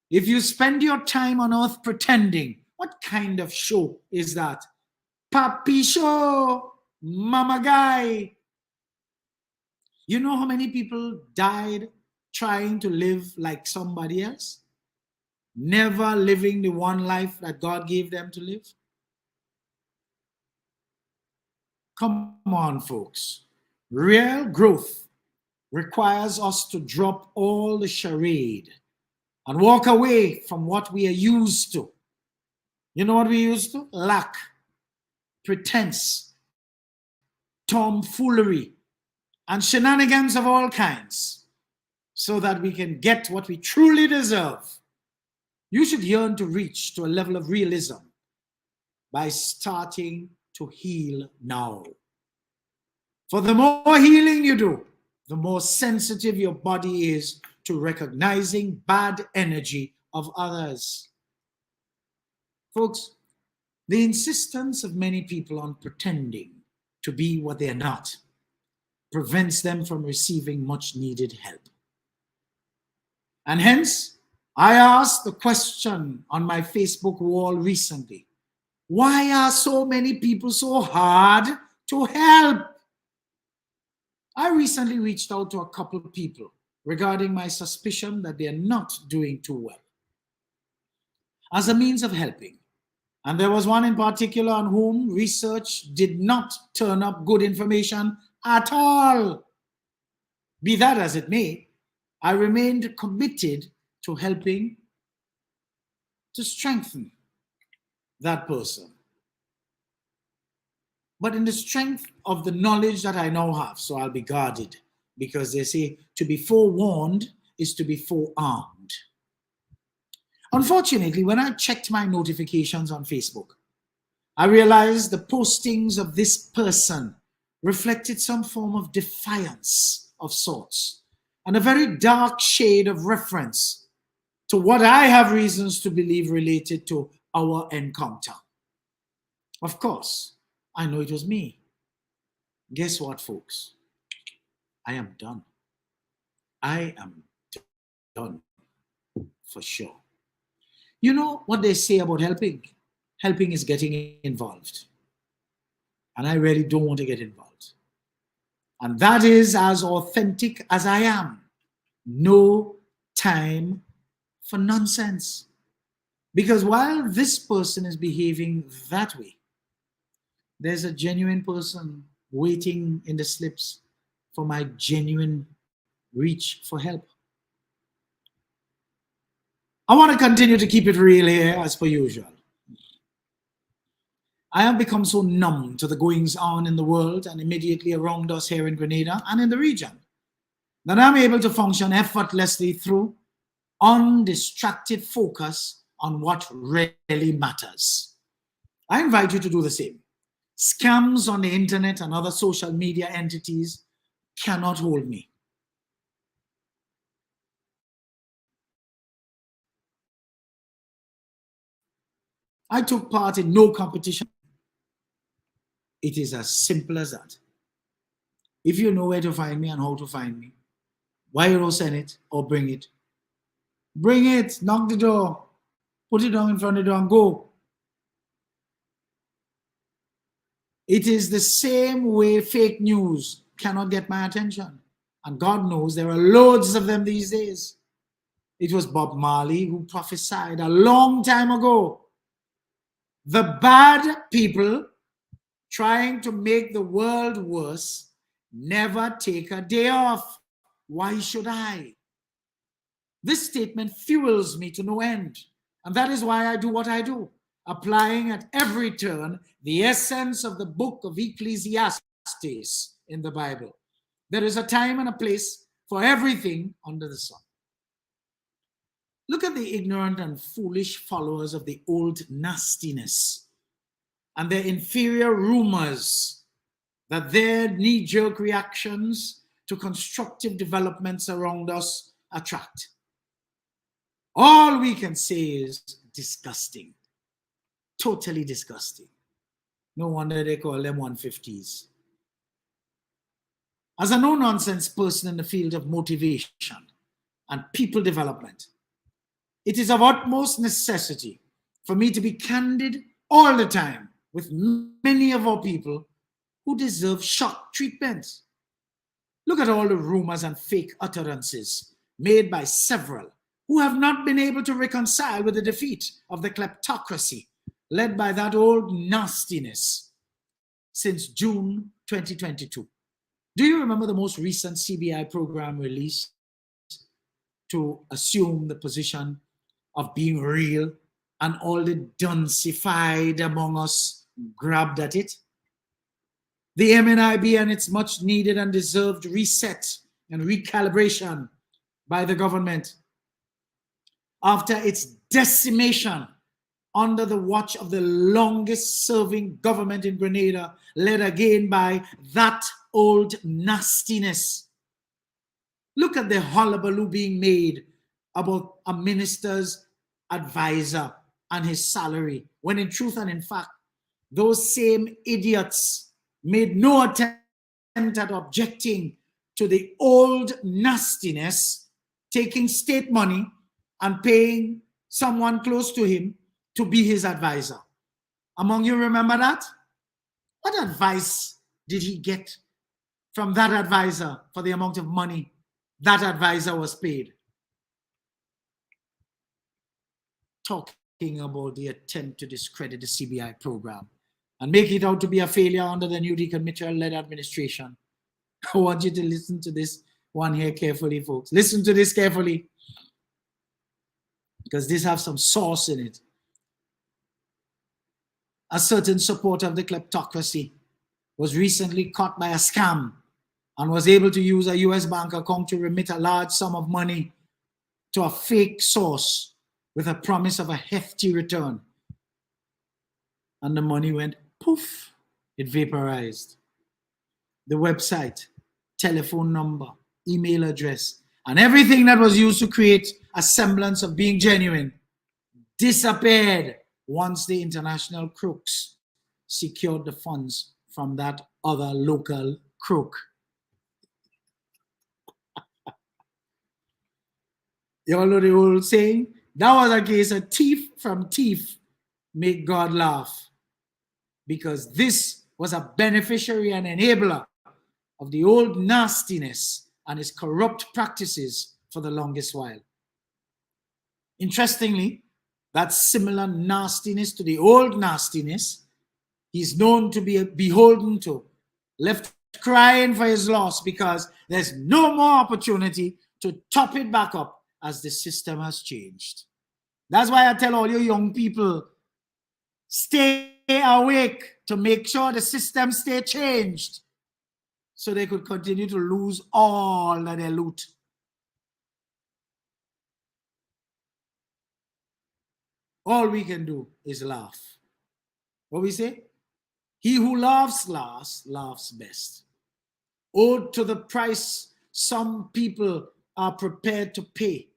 If you spend your time on earth pretending, what kind of show is that? Papi show, mama guy. You know how many people died trying to live like somebody else? Never living the one life that God gave them to live? Come on, folks. Real growth requires us to drop all the charade and walk away from what we are used to. You know what we used to? Lack, pretense, tomfoolery, and shenanigans of all kinds, so that we can get what we truly deserve. You should yearn to reach to a level of realism by starting to heal now. For the more healing you do, the more sensitive your body is to recognizing bad energy of others. Folks, the insistence of many people on pretending to be what they are not prevents them from receiving much needed help. And hence, I asked the question on my Facebook wall recently, why are so many people so hard to help? I recently reached out to a couple of people regarding my suspicion that they are not doing too well as a means of helping. And there was one in particular on whom research did not turn up good information at all. Be that as it may, I remained committed to helping to strengthen that person. But in the strength of the knowledge that I now have, so I'll be guarded, because they say to be forewarned is to be forearmed. Unfortunately, when I checked my notifications on Facebook, I realized the postings of this person reflected some form of defiance of sorts and a very dark shade of reference to what I have reasons to believe related to our encounter. Of course, I know it was me. Guess what, folks? I am done. I am done for sure. You know what they say about helping? Helping is getting involved. And I really don't want to get involved. And that is as authentic as I am. No time for nonsense. Because while this person is behaving that way, there's a genuine person waiting in the slips for my genuine reach for help. I want to continue to keep it real here as per usual. I have become so numb to the goings on in the world and immediately around us here in Grenada and in the region that I'm able to function effortlessly through undistracted focus on what really matters. I invite you to do the same. Scams on the internet and other social media entities cannot hold me. I took part in no competition. It is as simple as that. If you know where to find me and how to find me, why you don't send it or bring it? Bring it, knock the door, put it down in front of the door and go. It is the same way fake news cannot get my attention. And God knows there are loads of them these days. It was Bob Marley who prophesied a long time ago. The bad people trying to make the world worse never take a day off. Why should I? This statement fuels me to no end. And that is why I do what I do, applying at every turn the essence of the book of Ecclesiastes in the Bible. There is a time and a place for everything under the sun. Look at the ignorant and foolish followers of the old nastiness and their inferior rumors that their knee-jerk reactions to constructive developments around us attract. All we can say is disgusting. Totally disgusting. No wonder they call them 150s. As a no-nonsense person in the field of motivation and people development, it is of utmost necessity for me to be candid all the time with many of our people who deserve shock treatment. Look at all the rumors and fake utterances made by several who have not been able to reconcile with the defeat of the kleptocracy led by that old nastiness since June 2022. Do you remember the most recent CBI program release to assume the position of being real, and all the dunsified among us grabbed at it? The MNIB and its much needed and deserved reset and recalibration by the government after its decimation under the watch of the longest serving government in Grenada, led again by that old nastiness. Look at the hullabaloo being made about a minister's advisor and his salary, when in truth and in fact, those same idiots made no attempt at objecting to the old nastiness taking state money and paying someone close to him to be his advisor. Among you remember that? What advice did he get from that advisor for the amount of money that advisor was paid? Talking about the attempt to discredit the CBI program and make it out to be a failure under the new Deacon Mitchell-led administration. I want you to listen to this one here carefully, folks. Listen to this carefully, because this has some sauce in it. A certain supporter of the kleptocracy was recently caught by a scam and was able to use a US bank account to remit a large sum of money to a fake source with a promise of a hefty return. And the money went poof, it vaporized. The website, telephone number, email address, and everything that was used to create a semblance of being genuine disappeared once the international crooks secured the funds from that other local crook. You all know the old saying? That was a case of thief from thief make God laugh, because this was a beneficiary and enabler of the old nastiness and his corrupt practices for the longest while. Interestingly, that similar nastiness to the old nastiness he's known to be beholden to, left crying for his loss because there's no more opportunity to top it back up as the system has changed. That's why I tell all you young people, stay awake to make sure the system stay changed so they could continue to lose all of their loot. All we can do is laugh. What we say? He who laughs last laughs best. Owed to the price some people are prepared to pay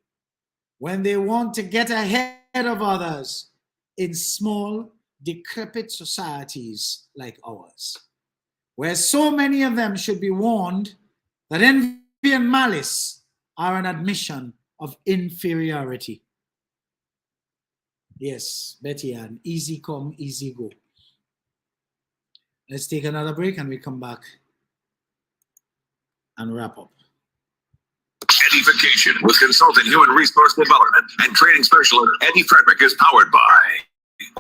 when they want to get ahead of others in small, decrepit societies like ours, where so many of them should be warned that envy and malice are an admission of inferiority. Yes, Betty Ann, easy come, easy go. Let's take another break and we come back and wrap up. EDDIE-FICATION with consultant human resource development and training specialist Eddie Frederick is powered by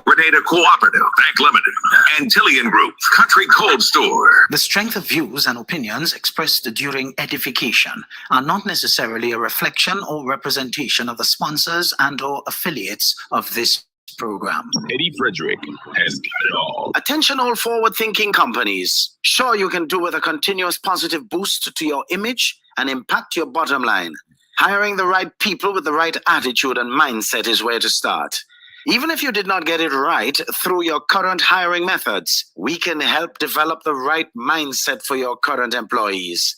Grenada Cooperative, Bank Limited, Antillian Group, Country Cold Store. The strength of views and opinions expressed during edification are not necessarily a reflection or representation of the sponsors and/or affiliates of this program. Eddie Frederick has got it all. Attention all forward-thinking companies. Sure, you can do with a continuous positive boost to your image and impact your bottom line. Hiring the right people with the right attitude and mindset is where to start. Even if you did not get it right through your current hiring methods, we can help develop the right mindset for your current employees.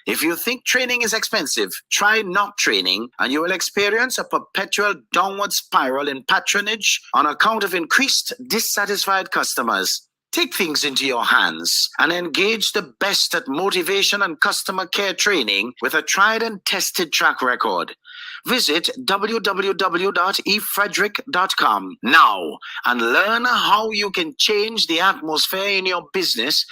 If you think training is expensive, try not training, and you will experience a perpetual downward spiral in patronage on account of increased dissatisfied customers. Take things into your hands and engage the best at motivation and customer care training with a tried and tested track record. Visit www.efrederick.com now and learn how you can change the atmosphere in your business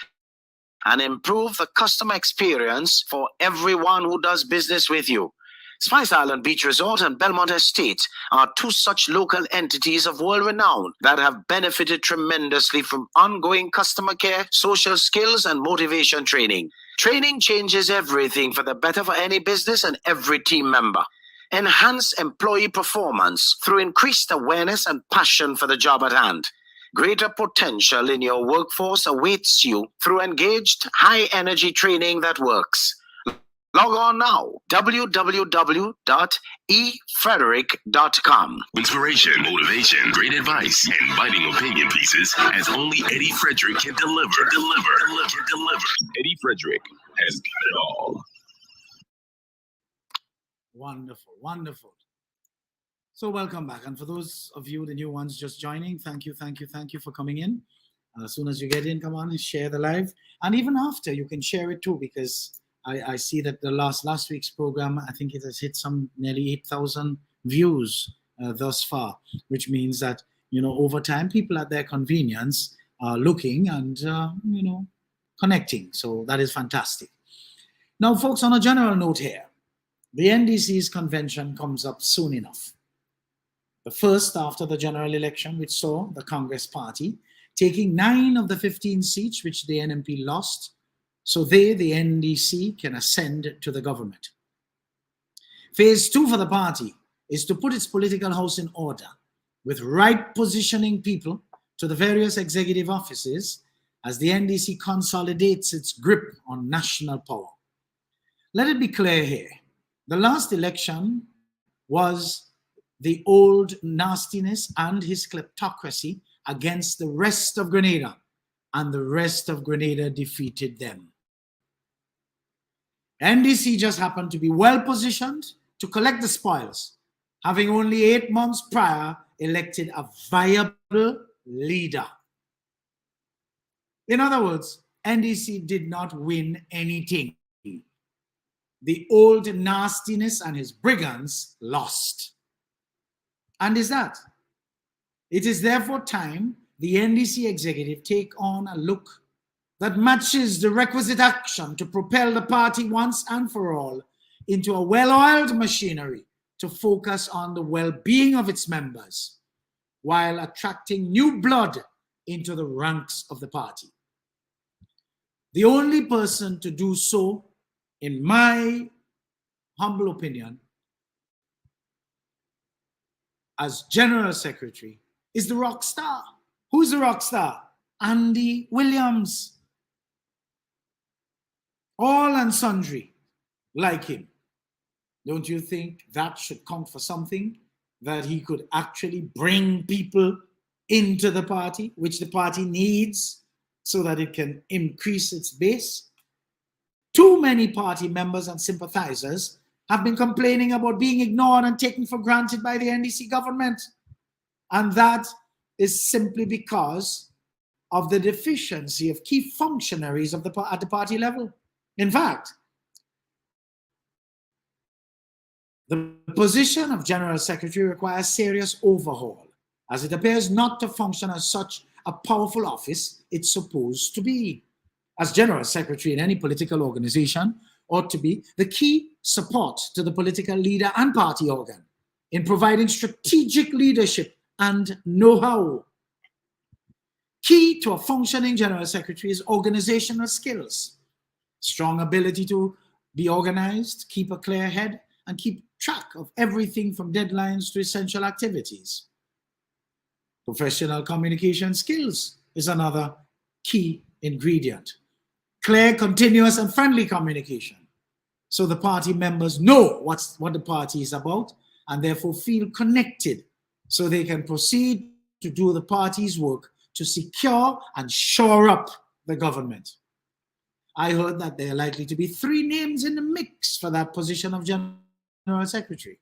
and improve the customer experience for everyone who does business with you. Spice Island Beach Resort and Belmont Estate are two such local entities of world renown that have benefited tremendously from ongoing customer care, social skills, and motivation training. Training changes everything for the better for any business and every team member. Enhance employee performance through increased awareness and passion for the job at hand. Greater potential in your workforce awaits you through engaged, high-energy training that works. Log on now, www.efrederick.com. Inspiration, motivation, great advice, and biting opinion pieces as only Eddie Frederick can deliver. Eddie Frederick has got it all. Wonderful, wonderful. So welcome back. And for those of you, the new ones just joining, thank you for coming in. As soon as you get in, come on and share the live. And even after, you can share it too, because I see that the last week's program, I think it has hit some nearly 8,000 views thus far, which means that, over time, people at their convenience are looking and, connecting. So that is fantastic. Now, folks, on a general note here, the NDC's convention comes up soon enough. The first after the general election, which saw the Congress Party taking 9 of the 15 seats which the NMP lost, so they, the NDC, can ascend to the government. Phase 2 for the party is to put its political house in order with right positioning people to the various executive offices as the NDC consolidates its grip on national power. Let it be clear here, the last election was the old nastiness and his kleptocracy against the rest of Grenada, and the rest of Grenada defeated them. NDC just happened to be well positioned to collect the spoils, having only 8 months prior elected a viable leader. In other words, NDC did not win anything. The old nastiness and his brigands lost. And is that? It is therefore time the NDC executive take on a look that matches the requisite action to propel the party once and for all into a well-oiled machinery to focus on the well-being of its members while attracting new blood into the ranks of the party. The only person to do so, in my humble opinion, as General Secretary, is the rock star. Who's the rock star? Andy Williams. All and sundry like him. Don't you think that should count for something? That he could actually bring people into the party, which the party needs so that it can increase its base? Too many party members and sympathizers have been complaining about being ignored and taken for granted by the NDC government. And that is simply because of the deficiency of key functionaries at the party level. In fact, the position of General Secretary requires serious overhaul, as it appears not to function as such a powerful office it's supposed to be. As General Secretary in any political organization ought to be the key support to the political leader and party organ in providing strategic leadership and know-how. Key to a functioning General Secretary is organizational skills, strong ability to be organized, keep a clear head, and keep track of everything from deadlines to essential activities. Professional communication skills is another key ingredient. Clear, continuous, and friendly communication, so the party members know what the party is about and therefore feel connected, so they can proceed to do the party's work to secure and shore up the government. I heard that there are likely to be 3 names in the mix for that position of General Secretary.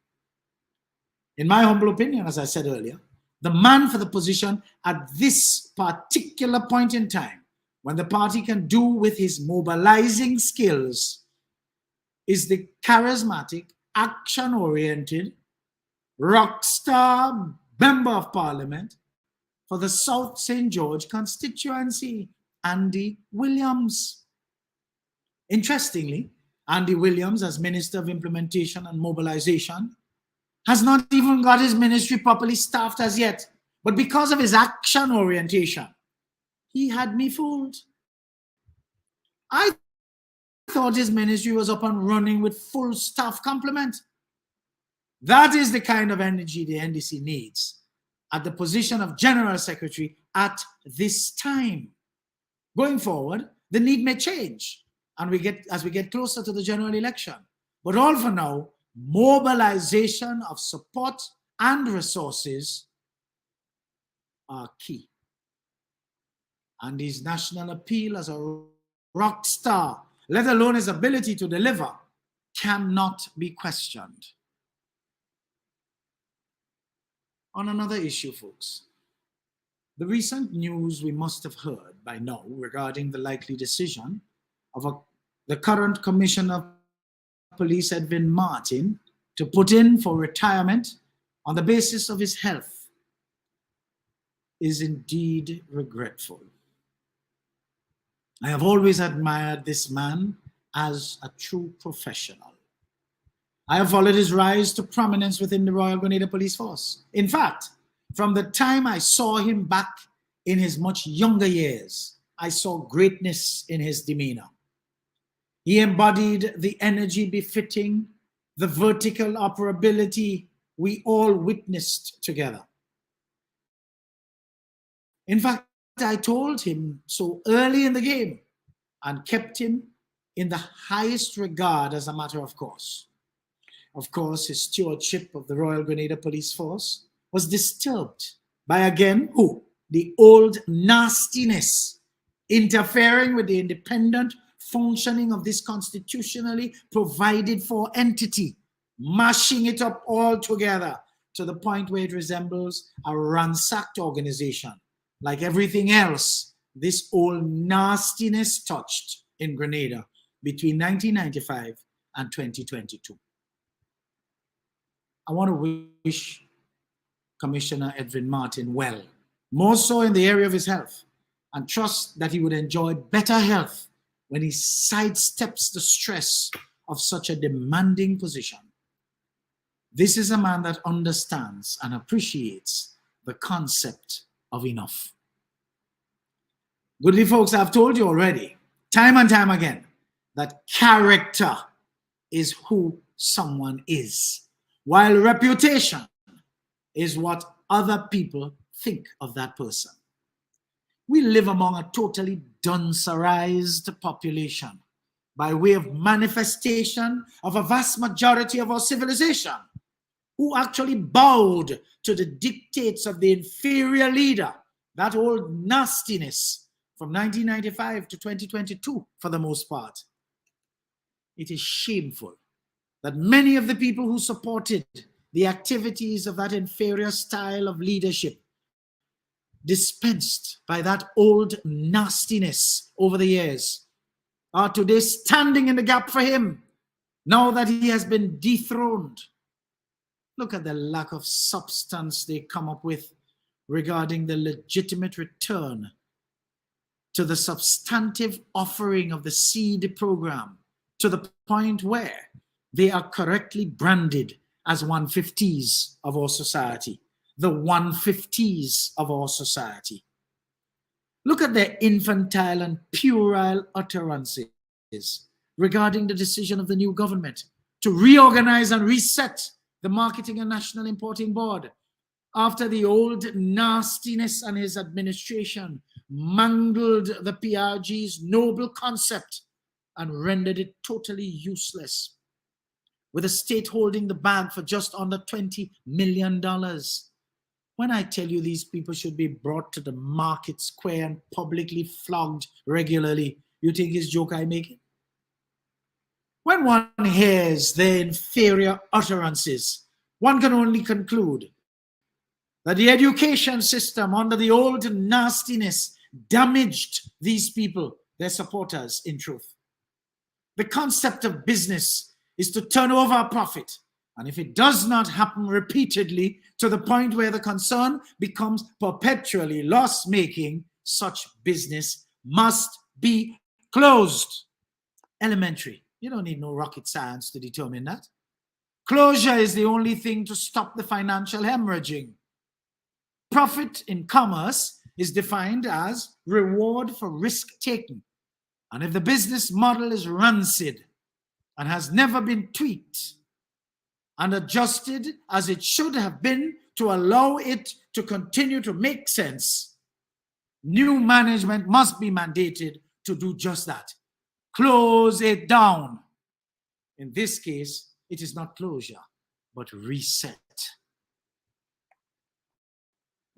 In my humble opinion, as I said earlier, the man for the position at this particular point in time, when the party can do with his mobilizing skills, is the charismatic, action-oriented, rock star member of parliament for the South St. George constituency, Andy Williams. Interestingly, Andy Williams, as Minister of Implementation and Mobilization, has not even got his ministry properly staffed as yet. But because of his action orientation, he had me fooled. I thought his ministry was up and running with full staff complement. That is the kind of energy the NDC needs at the position of General Secretary at this time. Going forward, the need may change as we get closer to the general election. But all for now, mobilization of support and resources are key. And his national appeal as a rock star, let alone his ability to deliver, cannot be questioned. On another issue, folks, the recent news we must have heard by now regarding the likely decision of the current Commissioner of Police, Edwin Martin, to put in for retirement on the basis of his health is indeed regretful. I have always admired this man as a true professional. I have followed his rise to prominence within the Royal Grenada Police Force. In fact, from the time I saw him back in his much younger years, I saw greatness in his demeanor. He embodied the energy befitting the vertical operability we all witnessed together. In fact, I told him so early in the game and kept him in the highest regard as a matter of course. Of course, his stewardship of the Royal Grenada Police Force was disturbed by, again, who? The old nastiness interfering with the independent functioning of this constitutionally provided for entity, mashing it up all together to the point where it resembles a ransacked organization. Like everything else, this old nastiness touched in Grenada between 1995 and 2022. I want to wish Commissioner Edwin Martin well, more so in the area of his health, and trust that he would enjoy better health when he sidesteps the stress of such a demanding position. This is a man that understands and appreciates the concept of enough. Goodly folks, I've told you already, time and time again, that character is who someone is, while reputation is what other people think of that person. We live among a totally duncerized population by way of manifestation of a vast majority of our civilization, who actually bowed to the dictates of the inferior leader, that old nastiness from 1995 to 2022 for the most part. It is shameful that many of the people who supported the activities of that inferior style of leadership, dispensed by that old nastiness over the years, are today standing in the gap for him now that he has been dethroned. Look at the lack of substance they come up with regarding the legitimate return to the substantive offering of the seed program, to the point where they are correctly branded as 150s of our society, the 150s of our society. Look at their infantile and puerile utterances regarding the decision of the new government to reorganize and reset the Marketing and National Importing Board after the old nastiness and his administration mangled the PRG's noble concept and rendered it totally useless, with the state holding the bag for just under $20 million. When I tell you these people should be brought to the market square and publicly flogged regularly, you think it's joke I make it? When one hears their inferior utterances, one can only conclude that the education system under the old nastiness damaged these people, their supporters, in truth. The concept of business is to turn over a profit. And if it does not happen repeatedly to the point where the concern becomes perpetually loss-making, such business must be closed. Elementary. You don't need no rocket science to determine that. Closure is the only thing to stop the financial hemorrhaging. Profit in commerce is defined as reward for risk taken. And if the business model is rancid and has never been tweaked and adjusted as it should have been to allow it to continue to make sense, new management must be mandated to do just that. Close it down. In this case, it is not closure, but reset.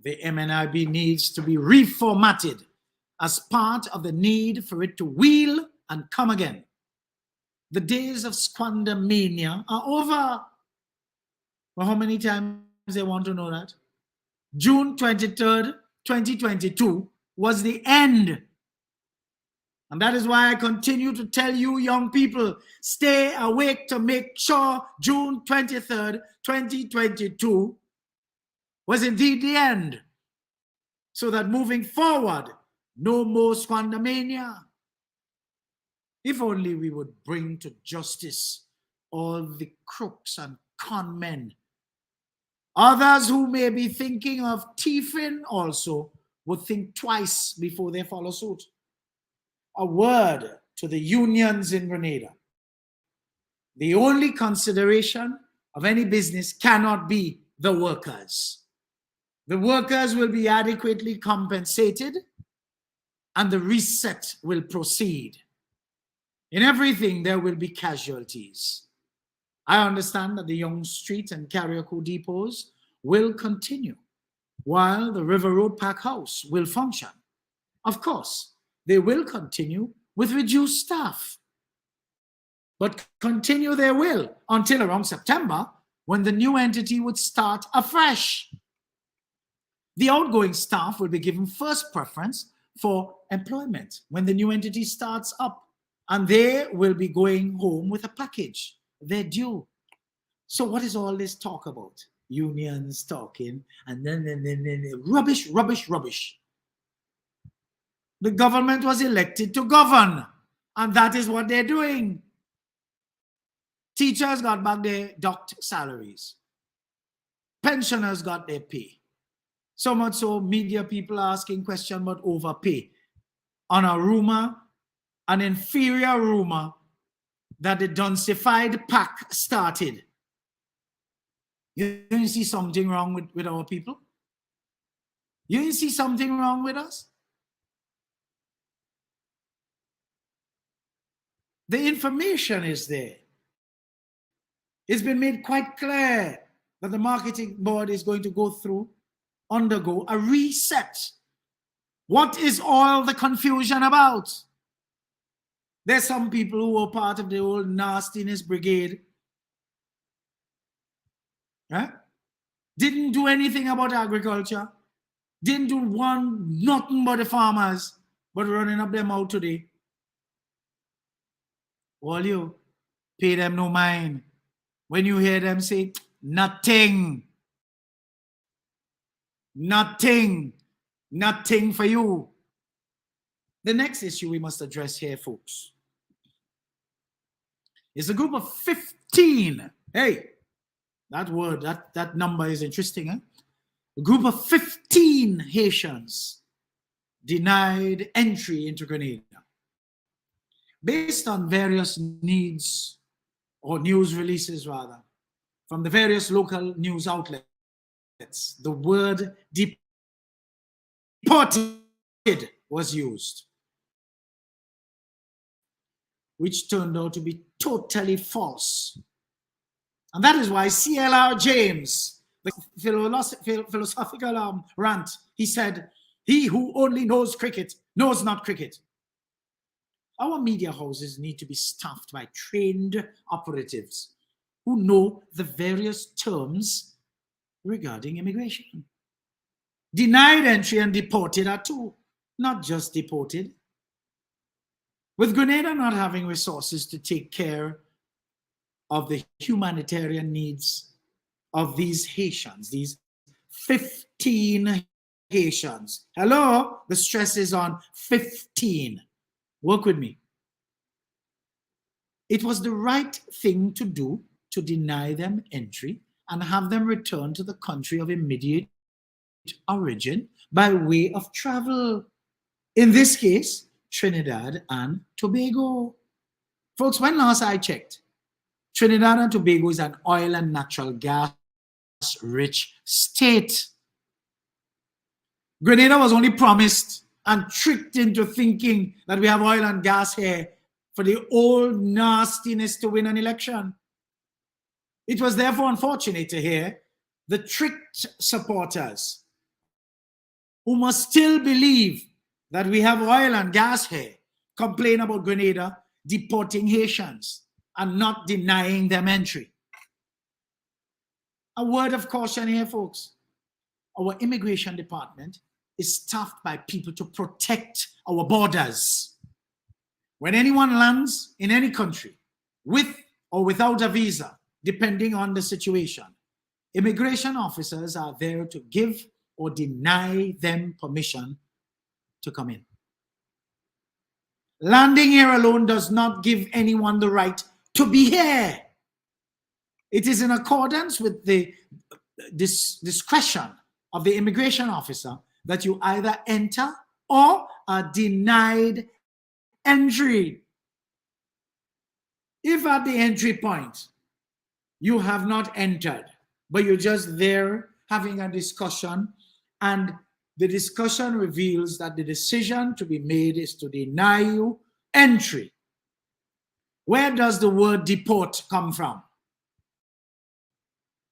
The MNIB needs to be reformatted as part of the need for it to wheel and come again. The days of squander mania are over. Well, how many times they want to know that? June 23rd, 2022 was the end. And that is why I continue to tell you young people, stay awake to make sure June 23rd, 2022 was indeed the end, so that moving forward, no more squandermania. If only we would bring to justice all the crooks and con men. Others who may be thinking of thieving also would think twice before they follow suit. A word to the unions in Grenada. The only consideration of any business cannot be the workers. The workers will be adequately compensated and the reset will proceed. In everything, there will be casualties. I understand that the Young Street and Carriacou depots will continue while the River Road Pack House will function. Of course, they will continue with reduced staff, but continue their will until around September, when the new entity would start afresh. The outgoing staff will be given first preference for employment when the new entity starts up, and they will be going home with a package. They're due. So what is all this talk about? Unions talking, and then rubbish. The government was elected to govern, and that is what they're doing. Teachers got back their docked salaries. Pensioners got their pay. So much so, media people are asking questions about overpay on a rumor, an inferior rumor, that the Duncified pack started. You see something wrong with our people? You see something wrong with us? The information is there. It's been made quite clear that the marketing board is going to undergo a reset. What is all the confusion about? There's some people who were part of the old nastiness brigade. Didn't do anything about agriculture. Didn't do nothing but the farmers, but running up their mouth today. All you, pay them no mind. When you hear them say, nothing for you. The next issue we must address here, folks, is a group of 15. Hey, that word, that number is interesting. A group of 15 Haitians denied entry into Grenada based on various needs, or news releases rather, from the various local news outlets. The word deported was used, which turned out to be totally false. And that is why C.L.R. James, the philosophical rant, he said, "He who only knows cricket knows not cricket." Our media houses need to be staffed by trained operatives who know the various terms regarding immigration. Denied entry and deported are two, not just deported. With Grenada not having resources to take care of the humanitarian needs of these Haitians, these 15 Haitians. Hello, the stress is on 15. Work with me. It was the right thing to do to deny them entry and have them return to the country of immediate origin by way of travel. In this case, Trinidad and Tobago. Folks, when last I checked, Trinidad and Tobago is an oil and natural gas rich state. Grenada was only promised and tricked into thinking that we have oil and gas here for the old nastiness to win an election. It was therefore unfortunate to hear the tricked supporters who must still believe that we have oil and gas here complain about Grenada deporting Haitians and not denying them entry. A word of caution here, folks. Our immigration department is staffed by people to protect our borders. When anyone lands in any country with or without a visa, depending on the situation, Immigration officers are there to give or deny them permission to come in. Landing here alone does not give anyone the right to be here. It is in accordance with the discretion of the immigration officer that you either enter or are denied entry. If at the entry point you have not entered, but you're just there having a discussion, and the discussion reveals that the decision to be made is to deny you entry, where does the word deport come from?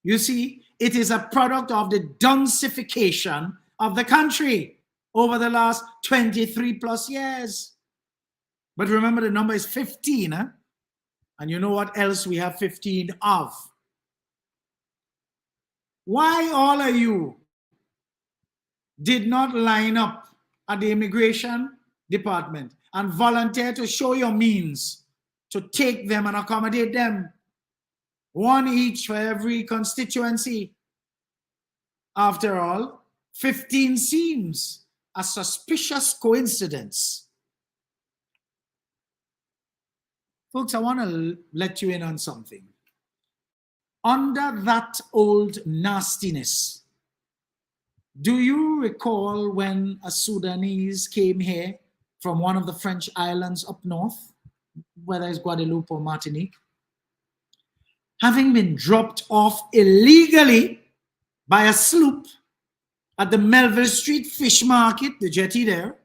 You see, it is a product of the Duncification of the country over the last 23 plus years. But remember, the number is 15, huh? And you know what else we have 15 of? Why all of you did not line up at the immigration department and volunteer to show your means to take them and accommodate them? One each for every constituency. After all, 15 seems a suspicious coincidence. Folks, I want to let you in on something. Under that old nastiness, do you recall when a Sudanese came here from one of the French islands up north, whether it's Guadeloupe or Martinique, having been dropped off illegally by a sloop at the Melville Street Fish Market, the jetty there,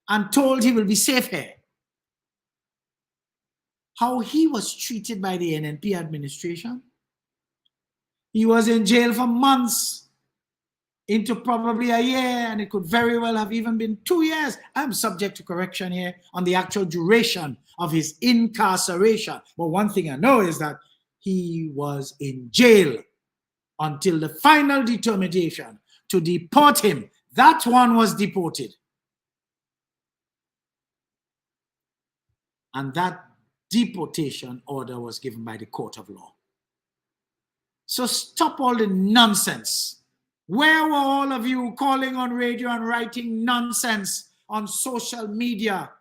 and told he will be safe here? How he was treated by the NNP administration? He was in jail for months, into probably a year, and it could very well have even been 2 years. I'm subject to correction here on the actual duration of his incarceration. But one thing I know is that he was in jail until the final determination to deport him. That one was deported. And that deportation order was given by the court of law. So stop all the nonsense. Where were all of you calling on radio and writing nonsense on social media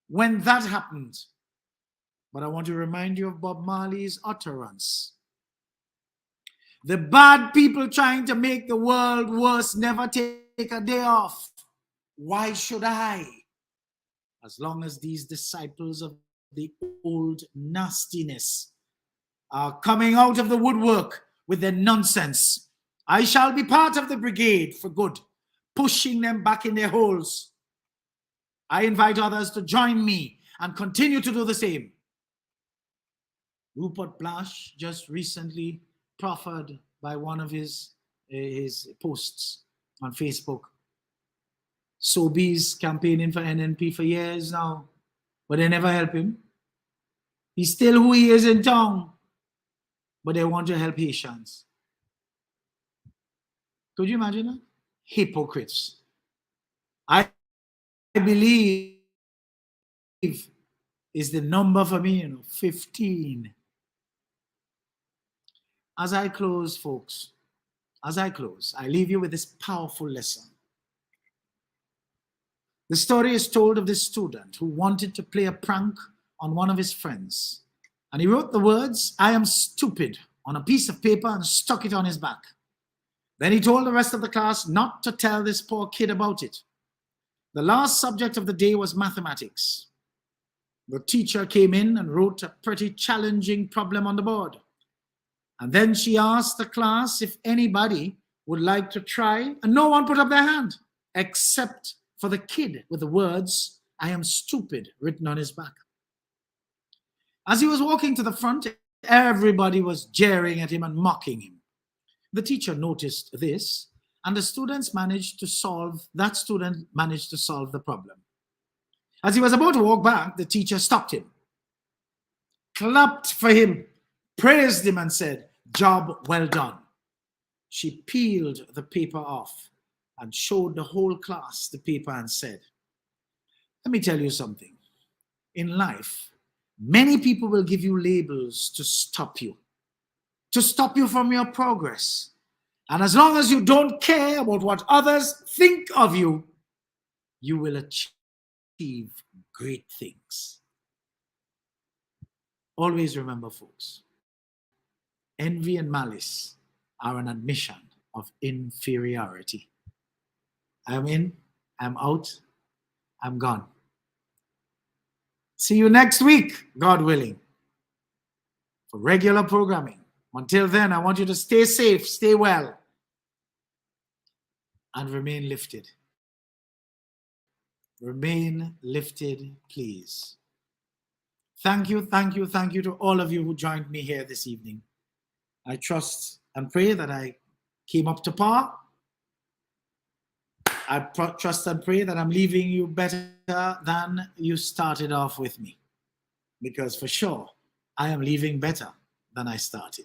when that happened? But I want to remind you of Bob Marley's utterance. The bad people trying to make the world worse never take a day off. Why should I? As long as these disciples of the old nastiness are coming out of the woodwork with their nonsense, I shall be part of the brigade for good, pushing them back in their holes. I invite others to join me and continue to do the same. Rupert Blash just recently proffered by one of his posts on Facebook. Sobeys campaigning for NNP for years now, but they never help him. He's still who he is in town, but they want to help Haitians. Could you imagine that? Hypocrites. I believe is the number for me, 15. As I close, folks, I leave you with this powerful lesson. The story is told of this student who wanted to play a prank on one of his friends. And he wrote the words, "I am stupid," on a piece of paper and stuck it on his back. Then he told the rest of the class not to tell this poor kid about it. The last subject of the day was mathematics. The teacher came in and wrote a pretty challenging problem on the board. And then she asked the class if anybody would like to try, and no one put up their hand, except for the kid with the words, "I am stupid," written on his back. As he was walking to the front, everybody was jeering at him and mocking him. The teacher noticed this, and the student managed to solve the problem. As he was about to walk back, the teacher stopped him, clapped for him, praised him, and said, "Job well done." She peeled the paper off and showed the whole class the paper and said, "Let me tell you something. In life, many people will give you labels to stop you from your progress. And as long as you don't care about what others think of you, you will achieve great things. Always remember, folks, envy and malice are an admission of inferiority. I'm in, I'm out, I'm gone. See you next week, God willing, for regular programming. Until then, I want you to stay safe, stay well, and remain lifted. Remain lifted, please. Thank you to all of you who joined me here this evening. I trust and pray that I came up to par. I trust and pray that I'm leaving you better than you started off with me. Because for sure, I am leaving better than I started.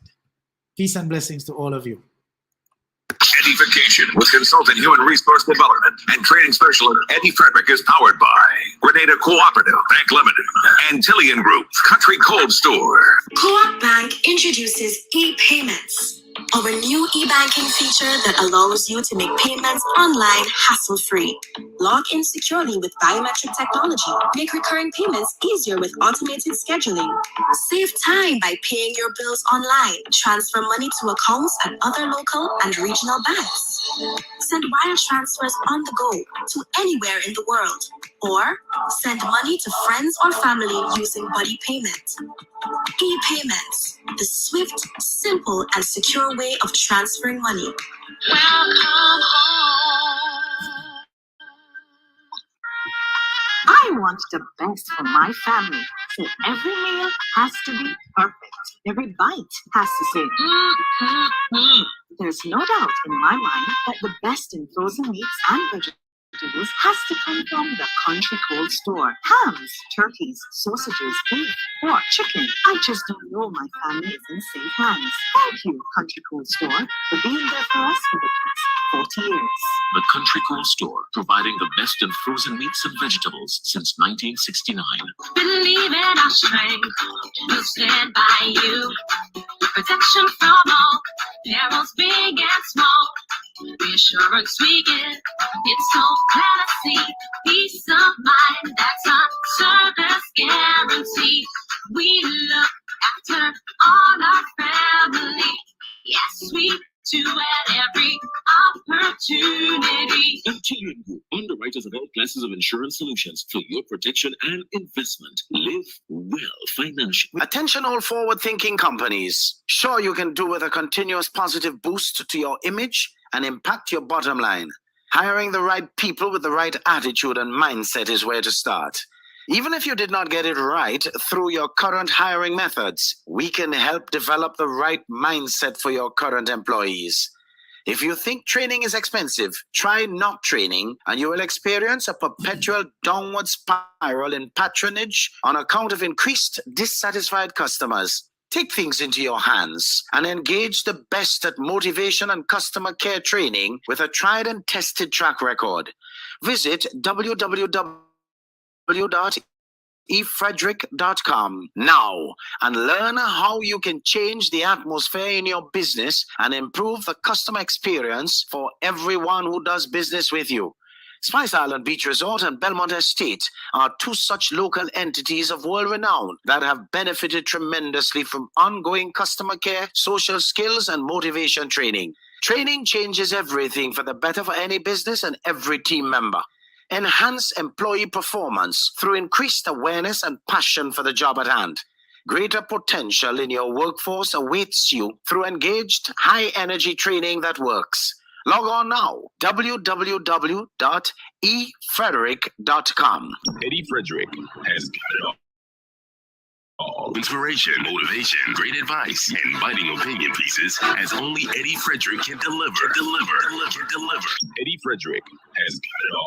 Peace and blessings to all of you. EDDIE-FICATION with consultant human resource development and training specialist Eddie Frederick is powered by Grenada Cooperative, Bank Limited, Antillian Group, Country Cold Store. Co-op Bank introduces e-payments, our new e-banking feature that allows you to make payments online hassle-free. Log in securely with biometric technology. Make recurring payments easier with automated scheduling. Save time by paying your bills online. Transfer money to accounts at other local and regional banks. Send wire transfers on the go to anywhere in the world. Or send money to friends or family using buddy payment. E-payments, the swift, simple, and secure way of transferring money. Welcome home. I want the best for my family, so every meal has to be perfect. Every bite has to say, There's no doubt in my mind that the best in frozen meats and vegetables has to come from the Country Cold Store. Hams, turkeys, sausages, beef, pork, chicken. I just don't know my family is in safe hands. Thank you, Country Cold Store, for being there for us for the past 40 years. The Country Cold Store, providing the best in frozen meats and vegetables since 1969. Believe in our strength, we'll stand by you. Protection from all perils, big and small. Reassurance we give, it's so clear to see. Peace of mind, that's our service guarantee. We look after all our family. Yes, we do at every opportunity. Antillian Group, underwriters of all classes of insurance solutions for your protection and investment. Live well financially. Attention all forward-thinking companies. Sure, you can do with a continuous positive boost to your image and impact your bottom line. Hiring the right people with the right attitude and mindset is where to start. Even if you did not get it right through your current hiring methods, we can help develop the right mindset for your current employees. If you think training is expensive, try not training and you will experience a perpetual downward spiral in patronage on account of increased dissatisfied customers. Take things into your hands and engage the best at motivation and customer care training with a tried and tested track record. Visit www.efrederick.com now and learn how you can change the atmosphere in your business and improve the customer experience for everyone who does business with you. Spice Island Beach Resort and Belmont Estate are two such local entities of world renown that have benefited tremendously from ongoing customer care, social skills, and motivation training. Training changes everything for the better for any business and every team member. Enhance employee performance through increased awareness and passion for the job at hand. Greater potential in your workforce awaits you through engaged, high-energy training that works. Log on now, www.efrederick.com. Eddie Frederick has got it all. Inspiration, motivation, great advice, and biting opinion pieces as only Eddie Frederick can deliver. Eddie Frederick has got it all.